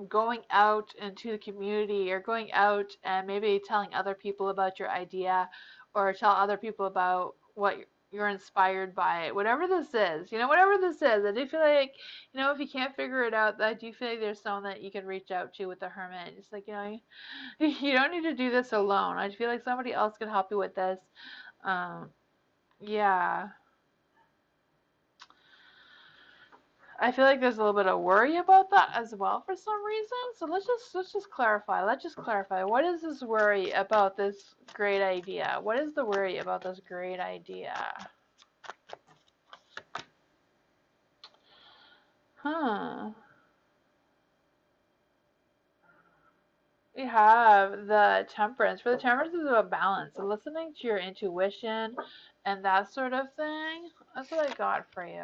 going out into the community or going out and maybe telling other people about your idea or tell other people about what you're inspired by it. Whatever this is, whatever this is, I do feel like, if you can't figure it out, I do feel like there's someone that you can reach out to with the Hermit. It's like, you don't need to do this alone. I feel like somebody else can help you with this. Yeah. I feel like there's a little bit of worry about that as well for some reason. So let's just clarify. Let's just clarify. What is this worry about this great idea? What is the worry about this great idea? Huh. We have the Temperance. For the Temperance is about balance. So listening to your intuition and that sort of thing. That's what I got for you.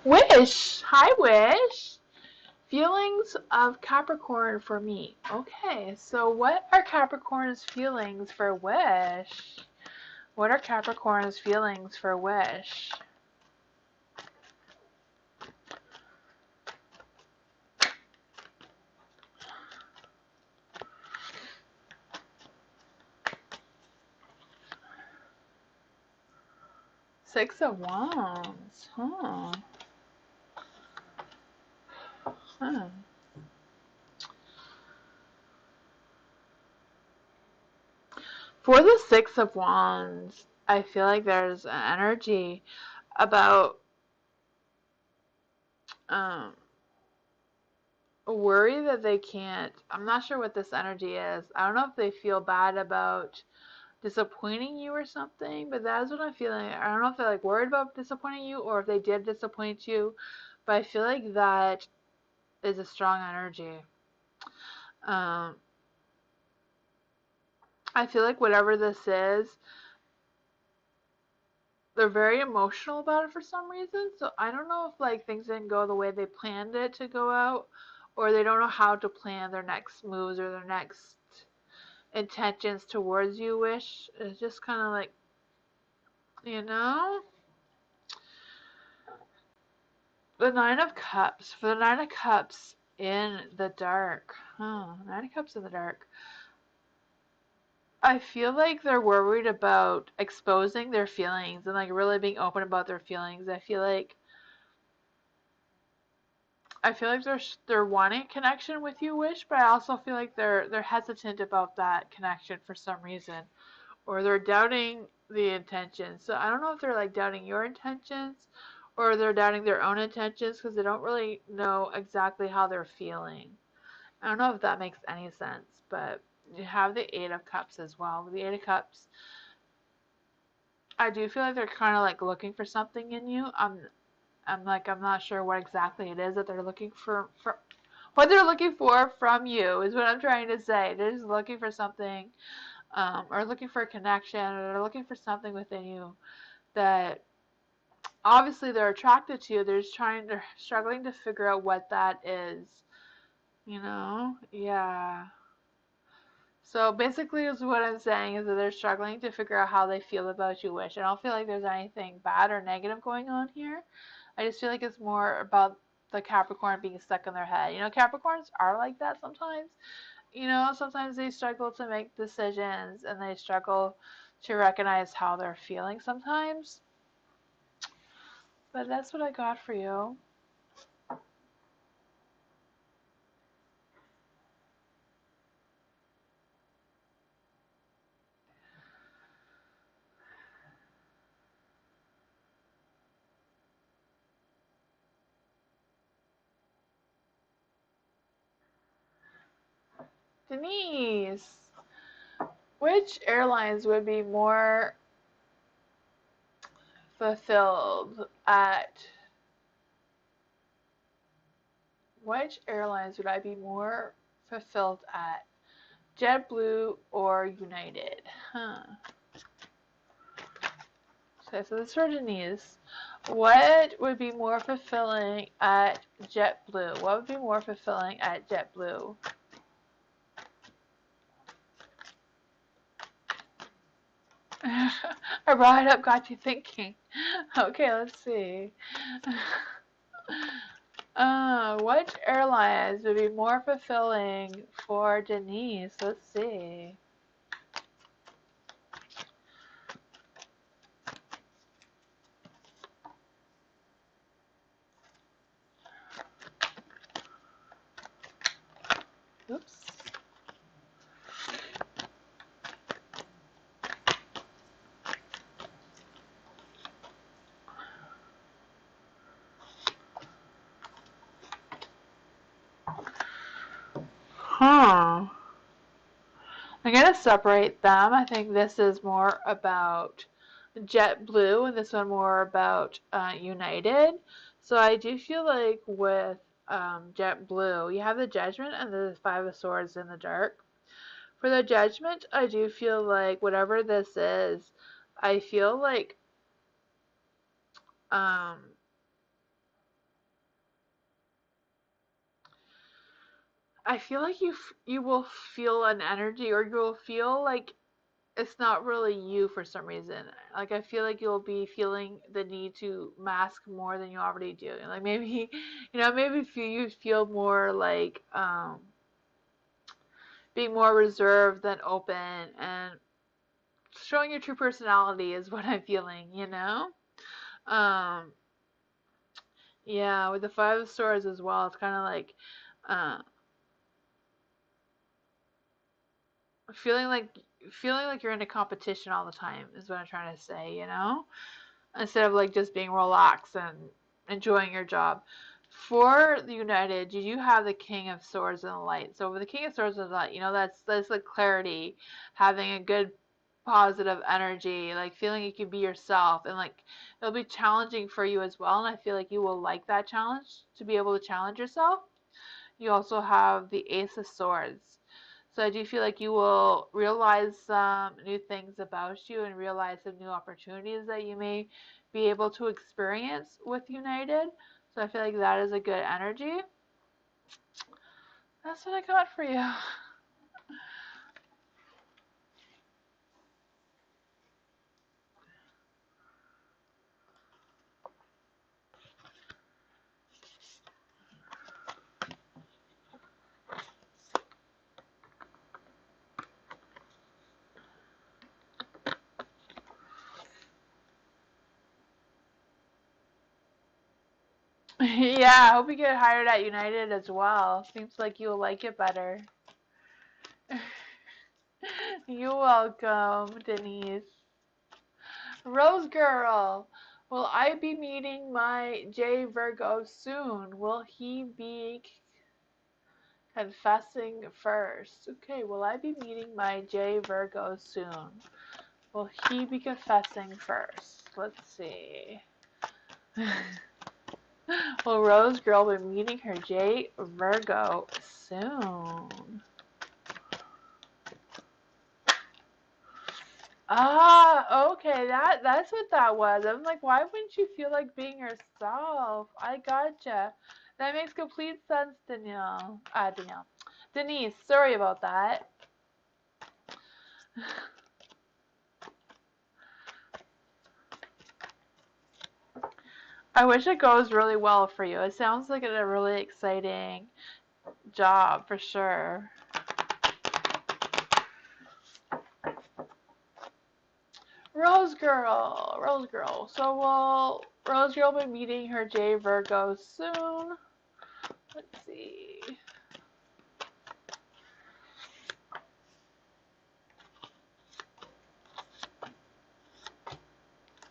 Wish. Hi, Wish. Feelings of Capricorn for me. Okay, so what are Capricorn's feelings for Wish? What are Capricorn's feelings for Wish? Six of Wands. Huh. For the Six of Wands, I feel like there's an energy about um, a worry that they can't. I'm not sure what this energy is. I don't know if they feel bad about disappointing you or something, but that's what I'm feeling. I don't know if they're like worried about disappointing you or if they did disappoint you, but I feel like that is a strong energy. Um, I feel like whatever this is, they're very emotional about it for some reason. So I don't know if like things didn't go the way they planned it to go out, or they don't know how to plan their next moves or their next intentions towards you. Wish it's just kind of like, you know, the Nine of Cups. For the Nine of Cups in the dark, Nine of Cups in the dark. I feel like they're worried about exposing their feelings and like really being open about their feelings. I feel like they're wanting a connection with you, Wish, but I also feel like they're hesitant about that connection for some reason, or they're doubting the intentions. So I don't know if they're like doubting your intentions, or they're doubting their own intentions because they don't really know exactly how they're feeling. I don't know if that makes any sense, but you have the Eight of Cups as well. The Eight of Cups, I do feel like they're kind of like looking for something in you. I'm not sure what exactly it is that they're looking for what they're looking for from you is what I'm trying to say. They're just looking for something, or looking for a connection, or they're looking for something within you that obviously they're attracted to. They're struggling to figure out what that is. Yeah. So basically, is what I'm saying is that they're struggling to figure out how they feel about you, Wish. I don't feel like there's anything bad or negative going on here. I just feel like it's more about the Capricorn being stuck in their head. Capricorns are like that sometimes. Sometimes they struggle to make decisions and they struggle to recognize how they're feeling sometimes. But that's what I got for you. Denise, which airlines would be more fulfilled at which airlines would I be more fulfilled at? JetBlue or United? Huh. Okay, so this for Denise. What would be more fulfilling at JetBlue? What would be more fulfilling at JetBlue? I brought it up, got you thinking. Okay, let's see. Which airlines would be more fulfilling for Denise? Let's see. Oops. Huh. I'm going to separate them. I think this is more about JetBlue and this one more about United. So I do feel like with JetBlue, you have the Judgment and the Five of Swords in the dark. For the Judgment, I do feel like whatever this is, I feel like um, you will feel an energy, or you will feel like it's not really you for some reason. Like I feel like you'll be feeling the need to mask more than you already do. Like maybe, maybe you feel more like being more reserved than open, and showing your true personality is what I'm feeling. Um, yeah, with the Five of Swords as well, it's kind of like uh, feeling like feeling like you're in a competition all the time is what I'm trying to say. Instead of like just being relaxed and enjoying your job. For the United, you do have the King of Swords and the Light. So with the King of Swords and the Light, that's like clarity, having a good positive energy, like feeling you can be yourself, and like it'll be challenging for you as well. And I feel like you will like that challenge, to be able to challenge yourself. You also have the Ace of Swords. So I do feel like you will realize some new things about you and realize some new opportunities that you may be able to experience with United. So I feel like that is a good energy. That's what I got for you. Yeah, I hope you get hired at United as well. Seems like you'll like it better. You're welcome, Denise. Rose Girl, will I be meeting my J Virgo soon? Will he be confessing first? Okay, will I be meeting my J Virgo soon? Will he be confessing first? Let's see. Will Rose Girl be meeting her J Virgo soon? Ah, okay, that's what that was. I'm like, why wouldn't you feel like being yourself? I gotcha. That makes complete sense, Danielle. Danielle. Denise, sorry about that. I wish it goes really well for you. It sounds like a really exciting job for sure. Rose Girl, Rose Girl. So will Rose Girl be meeting her J Virgo soon? Let's see.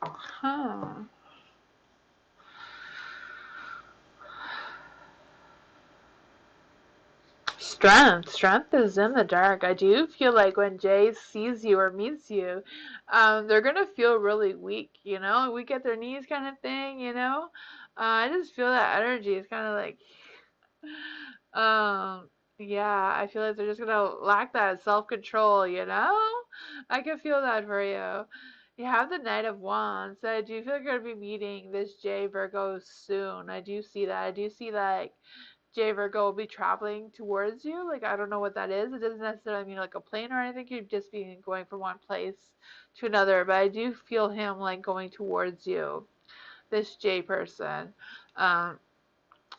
Huh. Strength is in the dark. I do feel like when Jay sees you or meets you, they're gonna feel really weak, weak at their knees kind of thing. I just feel that energy. It's kind of like, um, yeah, I feel like they're just gonna lack that self-control. I can feel that for you. You have the Knight of Wands, so I do feel like you're gonna be meeting this J Virgo soon. I do see that. I do see that J Virgo will be traveling towards you. Like, I don't know what that is. It doesn't necessarily mean like a plane or anything. You'd just be going from one place to another. But I do feel him like going towards you, this J person. Um,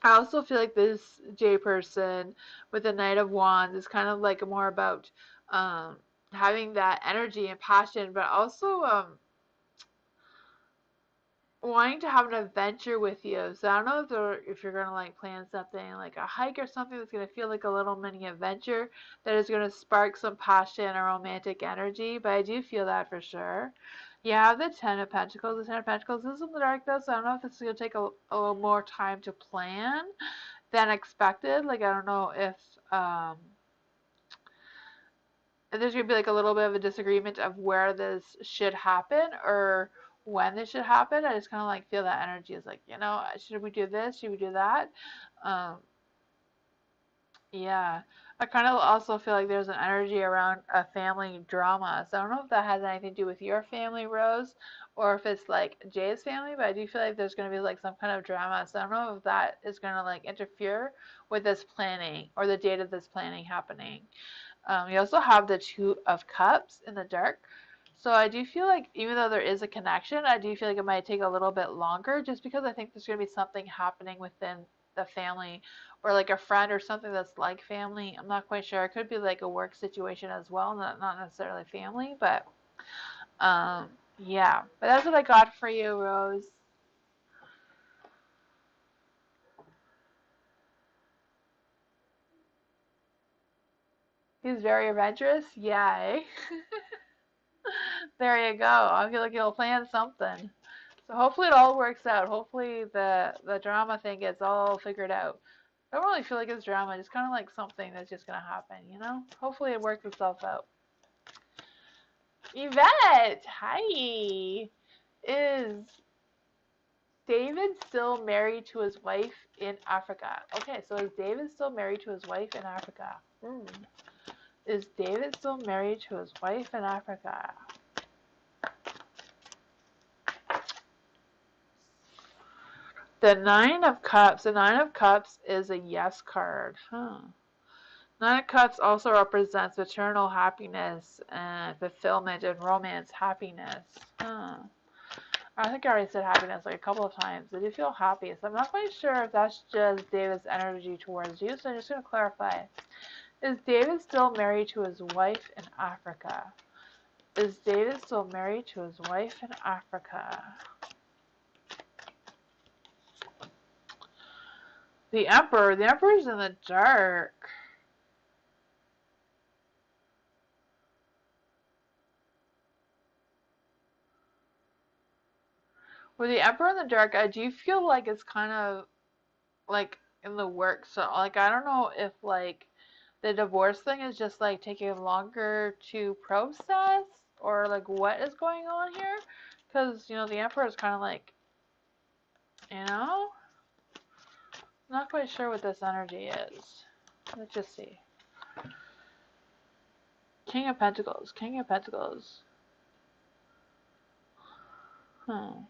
I also feel like this J person with the Knight of Wands is kind of like more about um, having that energy and passion, but also wanting to have an adventure with you. So I don't know if you're gonna like plan something like a hike or something that's gonna feel like a little mini adventure that is gonna spark some passion or romantic energy. But I do feel that for sure. You have the Ten of Pentacles. The Ten of Pentacles is in the dark though, so I don't know if it's gonna take a little more time to plan than expected. Like I don't know um if there's gonna be like a little bit of a disagreement of where this should happen or when this should happen. I just kind of like feel that energy is like, should we do this? Should we do that? Um, yeah. I kind of also feel like there's an energy around a family drama. So I don't know if that has anything to do with your family, Rose, or if it's like Jay's family, but I do feel like there's going to be like some kind of drama. So I don't know if that is going to like interfere with this planning or the date of this planning happening. You also have the Two of Cups in the dark. So I do feel like even though there is a connection, I do feel like it might take a little bit longer just because I think there's going to be something happening within the family or like a friend or something that's like family. I'm not quite sure. It could be like a work situation as well, not necessarily family, but um yeah. But that's what I got for you, Rose. He's very adventurous. Yay. There you go. I feel like you'll plan something. So hopefully it all works out. Hopefully the drama thing gets all figured out. I don't really feel like it's drama. It's kind of like something that's just gonna happen, you know? Hopefully it works itself out. Yvette, hi. Is David still married to his wife in Africa? Okay, so is David still married to his wife in Africa? Is David still married to his wife in Africa? The Nine of Cups. The Nine of Cups is a yes card. Nine of Cups also represents eternal happiness and fulfillment and romance happiness. I think I already said happiness like a couple of times. I do feel happy, so I'm not quite sure if that's just David's energy towards you, so I'm just going to clarify. Is David still married to his wife in Africa? Is David still married to his wife in Africa? The Emperor. The Emperor's in the dark. With the Emperor in the dark, I do feel like it's kind of like in the works. So like I don't know if like the divorce thing is just like taking longer to process or like what is going on here, because the Emperor is kind of like, you know not quite sure what this energy is. Let's just see. King of Pentacles. King of Pentacles. I'm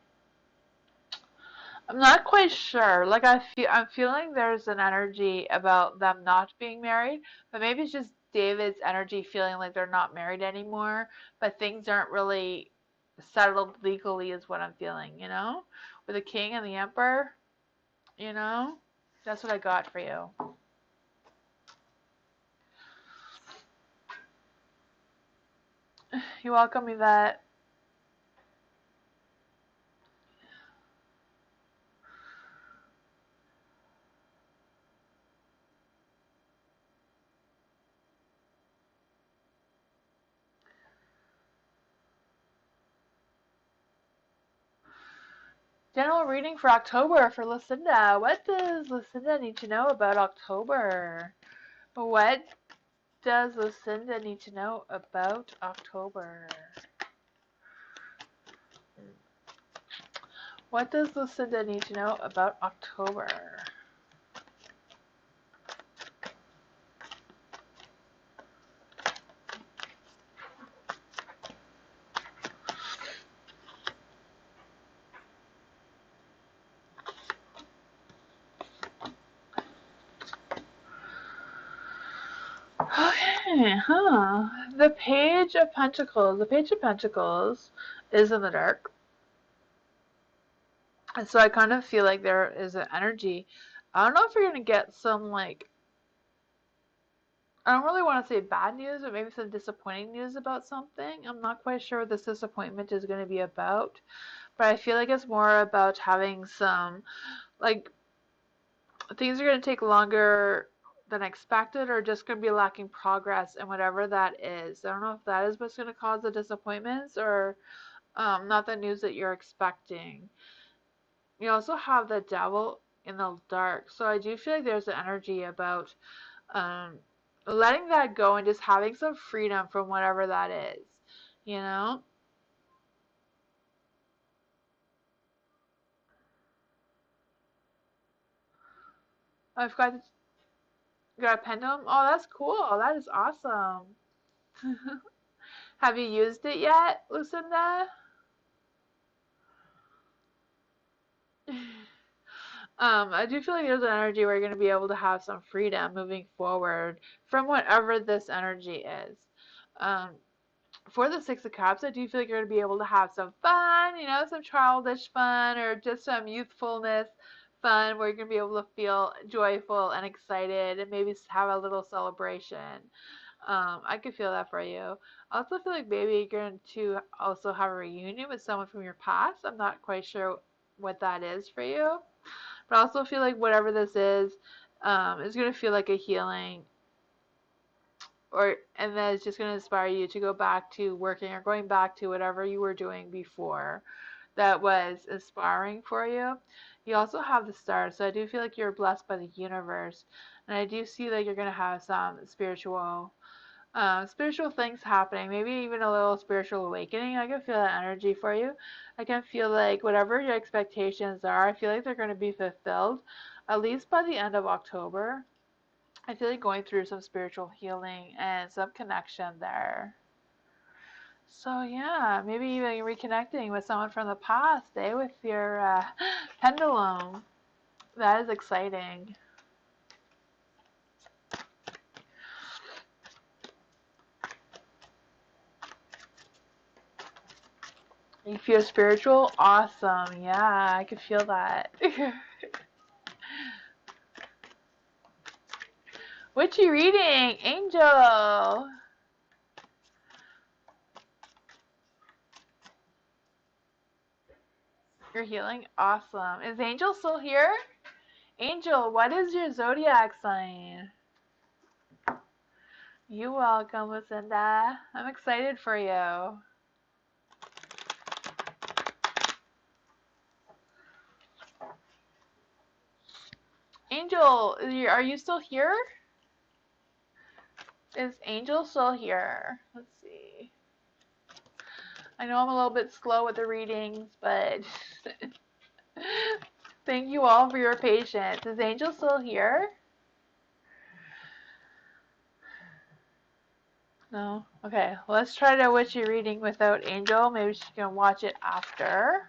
not quite sure. Like I'm feeling there's an energy about them not being married, but maybe it's just David's energy feeling like they're not married anymore, but things aren't really settled legally is what I'm feeling, With the king and the emperor, you know? That's what I got for you. You're welcome, Yvette. General reading for October for Lucinda. What does Lucinda need to know about October? What does Lucinda need to know about October? What does Lucinda need to know about October? Okay, The Page of Pentacles. The Page of Pentacles is in the dark. And so I kind of feel like there is an energy I don't know if you're gonna get some like, I don't really want to say bad news, but maybe some disappointing news about something. I'm not quite sure what this disappointment is going to be about, but I feel like it's more about having some, like, things are going to take longer than expected, or just going to be lacking progress in whatever that is. I don't know if that is what's going to cause the disappointments, or not the news that you're expecting. You also have the devil in the dark, so I do feel like there's an energy about um, letting that go and just having some freedom from whatever that is, you know? I've got a pendulum. Oh, that's cool. That is awesome. Have you used it yet, Lucinda? I do feel like there's an energy where you're going to be able to have some freedom moving forward from whatever this energy is. Um, for the Six of Cups, I do feel like you're going to be able to have some fun, some childish fun, or just some youthfulness fun where you're going to be able to feel joyful and excited and maybe have a little celebration. I could feel that for you. I also feel like maybe you're going to also have a reunion with someone from your past. I'm not quite sure what that is for you. But I also feel like whatever this is going to feel like a healing, and then it's just going to inspire you to go back to working or going back to whatever you were doing before that was inspiring for you. You also have the stars, so I do feel like you're blessed by the universe, and I do see that you're going to have some spiritual things happening, maybe even a little spiritual awakening. I can feel that energy for you. I can feel like whatever your expectations are, I feel like they're going to be fulfilled at least by the end of October. I feel like going through some spiritual healing and some connection there. So yeah, maybe even reconnecting with someone from the past, with your pendulum. That is exciting. You feel spiritual? Awesome. Yeah, I could feel that. Witchy reading, Angel. You're healing? Awesome. Is Angel still here? Angel, what is your zodiac sign? You're welcome, Lucinda. I'm excited for you. Angel, are you still here? Is Angel still here? Let's see. I know I'm a little bit slow with the readings, but thank you all for your patience. Is Angel still here? No? Okay, let's try the witchy reading without Angel. Maybe she can watch it after.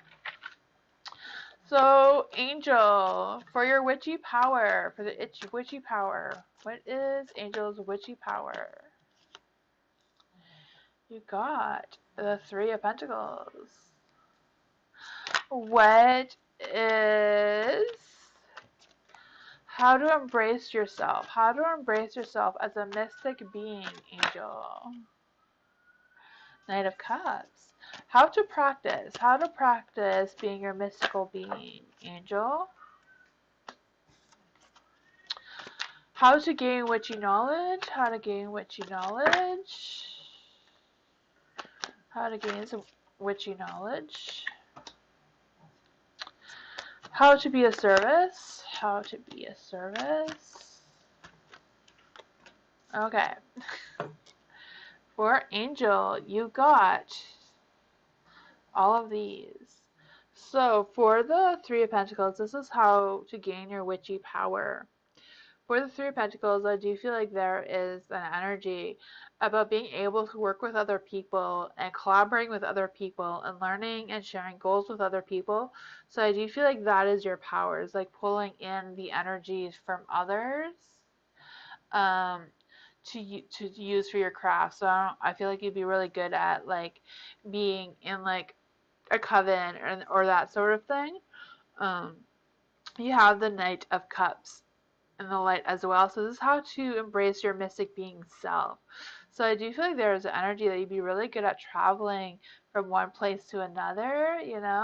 So, Angel, for your witchy power, for the witchy power, what is Angel's witchy power? You got the Three of Pentacles. What is how to embrace yourself? How to embrace yourself as a mystic being, Angel. Knight of Cups. How to practice being your mystical being, Angel. How to gain witchy knowledge. How to gain witchy knowledge. How to gain some witchy knowledge. How to be a service. How to be a service. Okay. For Angel, you got all of these. So for the Three of Pentacles, this is how to gain your witchy power. For the Three of Pentacles, I do feel like there is an energy about being able to work with other people and collaborating with other people and learning and sharing goals with other people. So I do feel like that is your power. It's like pulling in the energies from others um, to use for your craft. So I feel like you'd be really good at like being in like a coven or that sort of thing. Um, You have the Knight of Cups in the light as well. So this is how to embrace your mystic being self. So I do feel like there's an energy that you'd be really good at traveling from one place to another,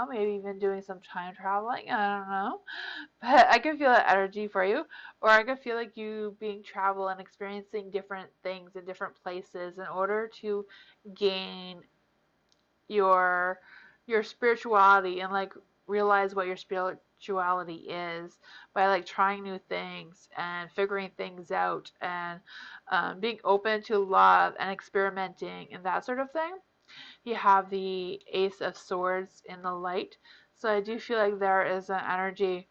maybe even doing some time traveling. I don't know. But I can feel that energy for you. Or I can feel like you being travel and experiencing different things in different places in order to gain your your spirituality and like realize what your spirituality is by like trying new things and figuring things out and being open to love and experimenting and that sort of thing. You have the Ace of Swords in the light. So I do feel like there is an energy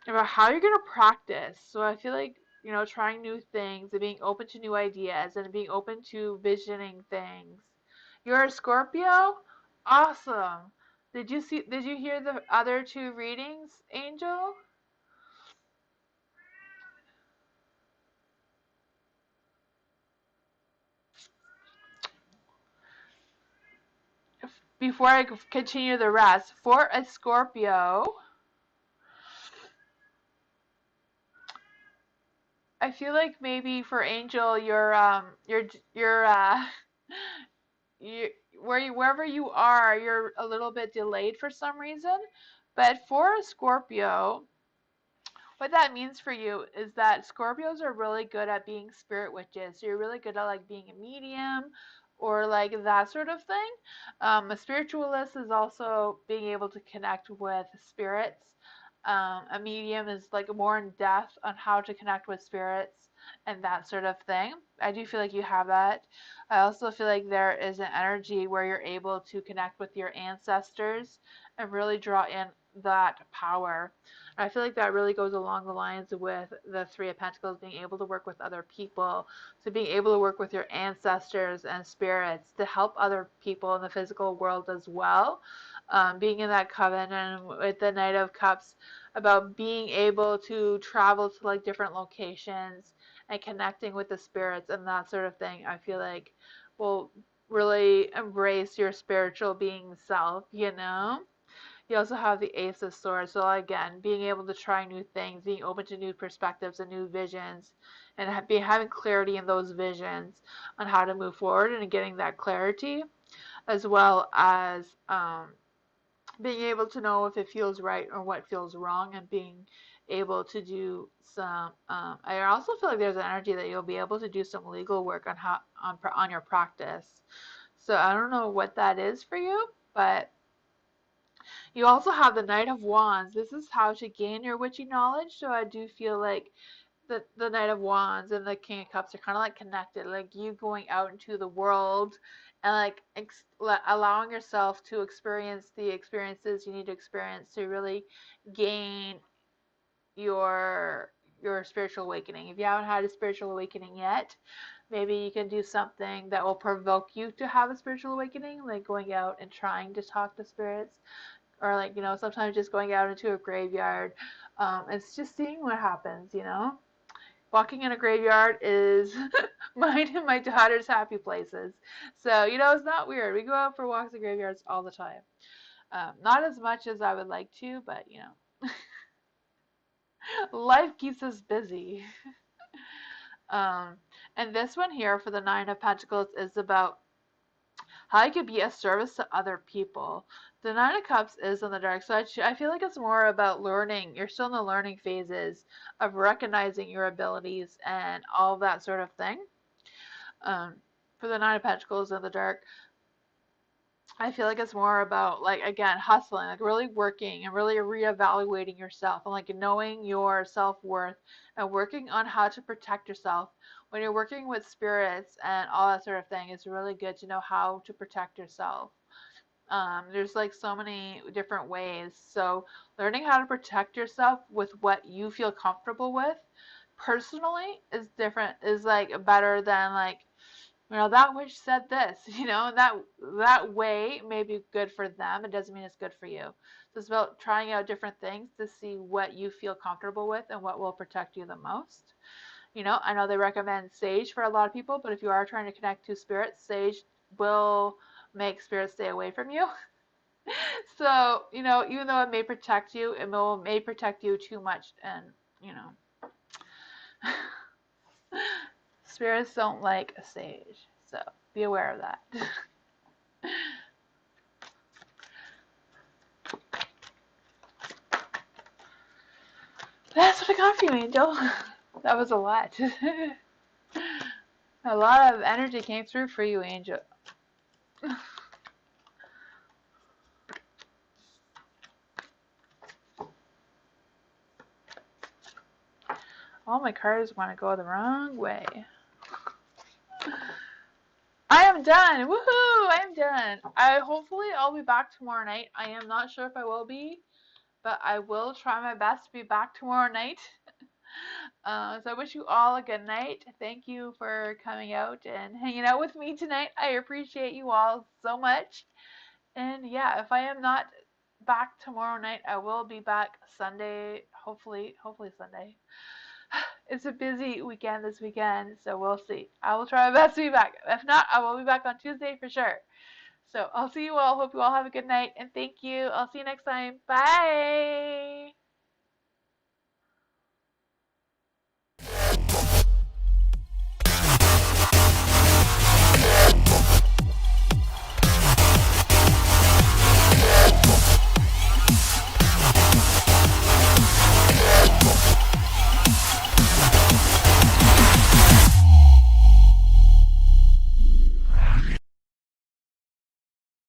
about how you're going to practice. So I feel like, trying new things and being open to new ideas and being open to visioning things. You're a Scorpio? Awesome. Did you hear the other two readings, Angel? Before I continue the rest, for a Scorpio, I feel like maybe for Angel, you're you wherever you are, you're a little bit delayed for some reason. But for a Scorpio, what that means for you is that Scorpios are really good at being spirit witches. So you're really good at like being a medium or like that sort of thing. A spiritualist is also being able to connect with spirits. A medium is like more in depth on how to connect with spirits and that sort of thing. I do feel like you have that. I also feel like there is an energy where you're able to connect with your ancestors and really draw in that power. I feel like that really goes along the lines with the Three of Pentacles, being able to work with other people, to being able to work with your ancestors and spirits to help other people in the physical world as well. Being in that covenant with the Knight of Cups, about being able to travel to like different locations and connecting with the spirits and that sort of thing, I feel like will really embrace your spiritual being self. You also have the Ace of Swords. So again, being able to try new things, being open to new perspectives and new visions, and having clarity in those visions on how to move forward and getting that clarity, as well as being able to know if it feels right or what feels wrong, and being able to do some. I also feel like there's an energy that you'll be able to do some legal work on your practice. So I don't know what that is for you, but you also have the Knight of Wands. This is how to gain your witchy knowledge. So I do feel like the Knight of Wands and the King of Cups are kind of like connected. Like you going out into the world and like allowing yourself to experience the experiences you need to experience to really gain your your spiritual awakening. If you haven't had a spiritual awakening yet, maybe you can do something that will provoke you to have a spiritual awakening, like going out and trying to talk to spirits, or like sometimes just going out into a graveyard. It's just seeing what happens. Walking in a graveyard is mine and my daughter's happy places. So it's not weird. We go out for walks in graveyards all the time. Not as much as I would like to, but life keeps us busy. um, and this one here for the Nine of Pentacles is about how you could be a service to other people. The Nine of Cups is in the dark, so I feel like it's more about learning. You're still in the learning phases of recognizing your abilities and all that sort of thing. Um, for the Nine of Pentacles in the dark, I feel like it's more about like again hustling, like really working and really reevaluating yourself and like knowing your self-worth and working on how to protect yourself. When you're working with spirits and all that sort of thing, it's really good to know how to protect yourself. There's like so many different ways. So learning how to protect yourself with what you feel comfortable with personally is like better than like that witch said this, and that way may be good for them. It doesn't mean it's good for you. So it's about trying out different things to see what you feel comfortable with and what will protect you the most. I know they recommend sage for a lot of people, but if you are trying to connect to spirits, sage will make spirits stay away from you. So, even though it may protect you, may protect you too much, and, you know, spirits don't like a sage. So, be aware of that. That's what I got for you, Angel. That was a lot. A lot of energy came through for you, Angel. All my cards want to go the wrong way. I am done. Woohoo! I am done. Hopefully I'll be back tomorrow night. I am not sure if I will be, but I will try my best to be back tomorrow night. So I wish you all a good night. Thank you for coming out and hanging out with me tonight. I appreciate you all so much. And yeah, if I am not back tomorrow night, I will be back Sunday. Hopefully Sunday. It's a busy weekend this weekend, so we'll see. I will try my best to be back. If not, I will be back on Tuesday for sure. So I'll see you all. Hope you all have a good night, and thank you. I'll see you next time. Bye.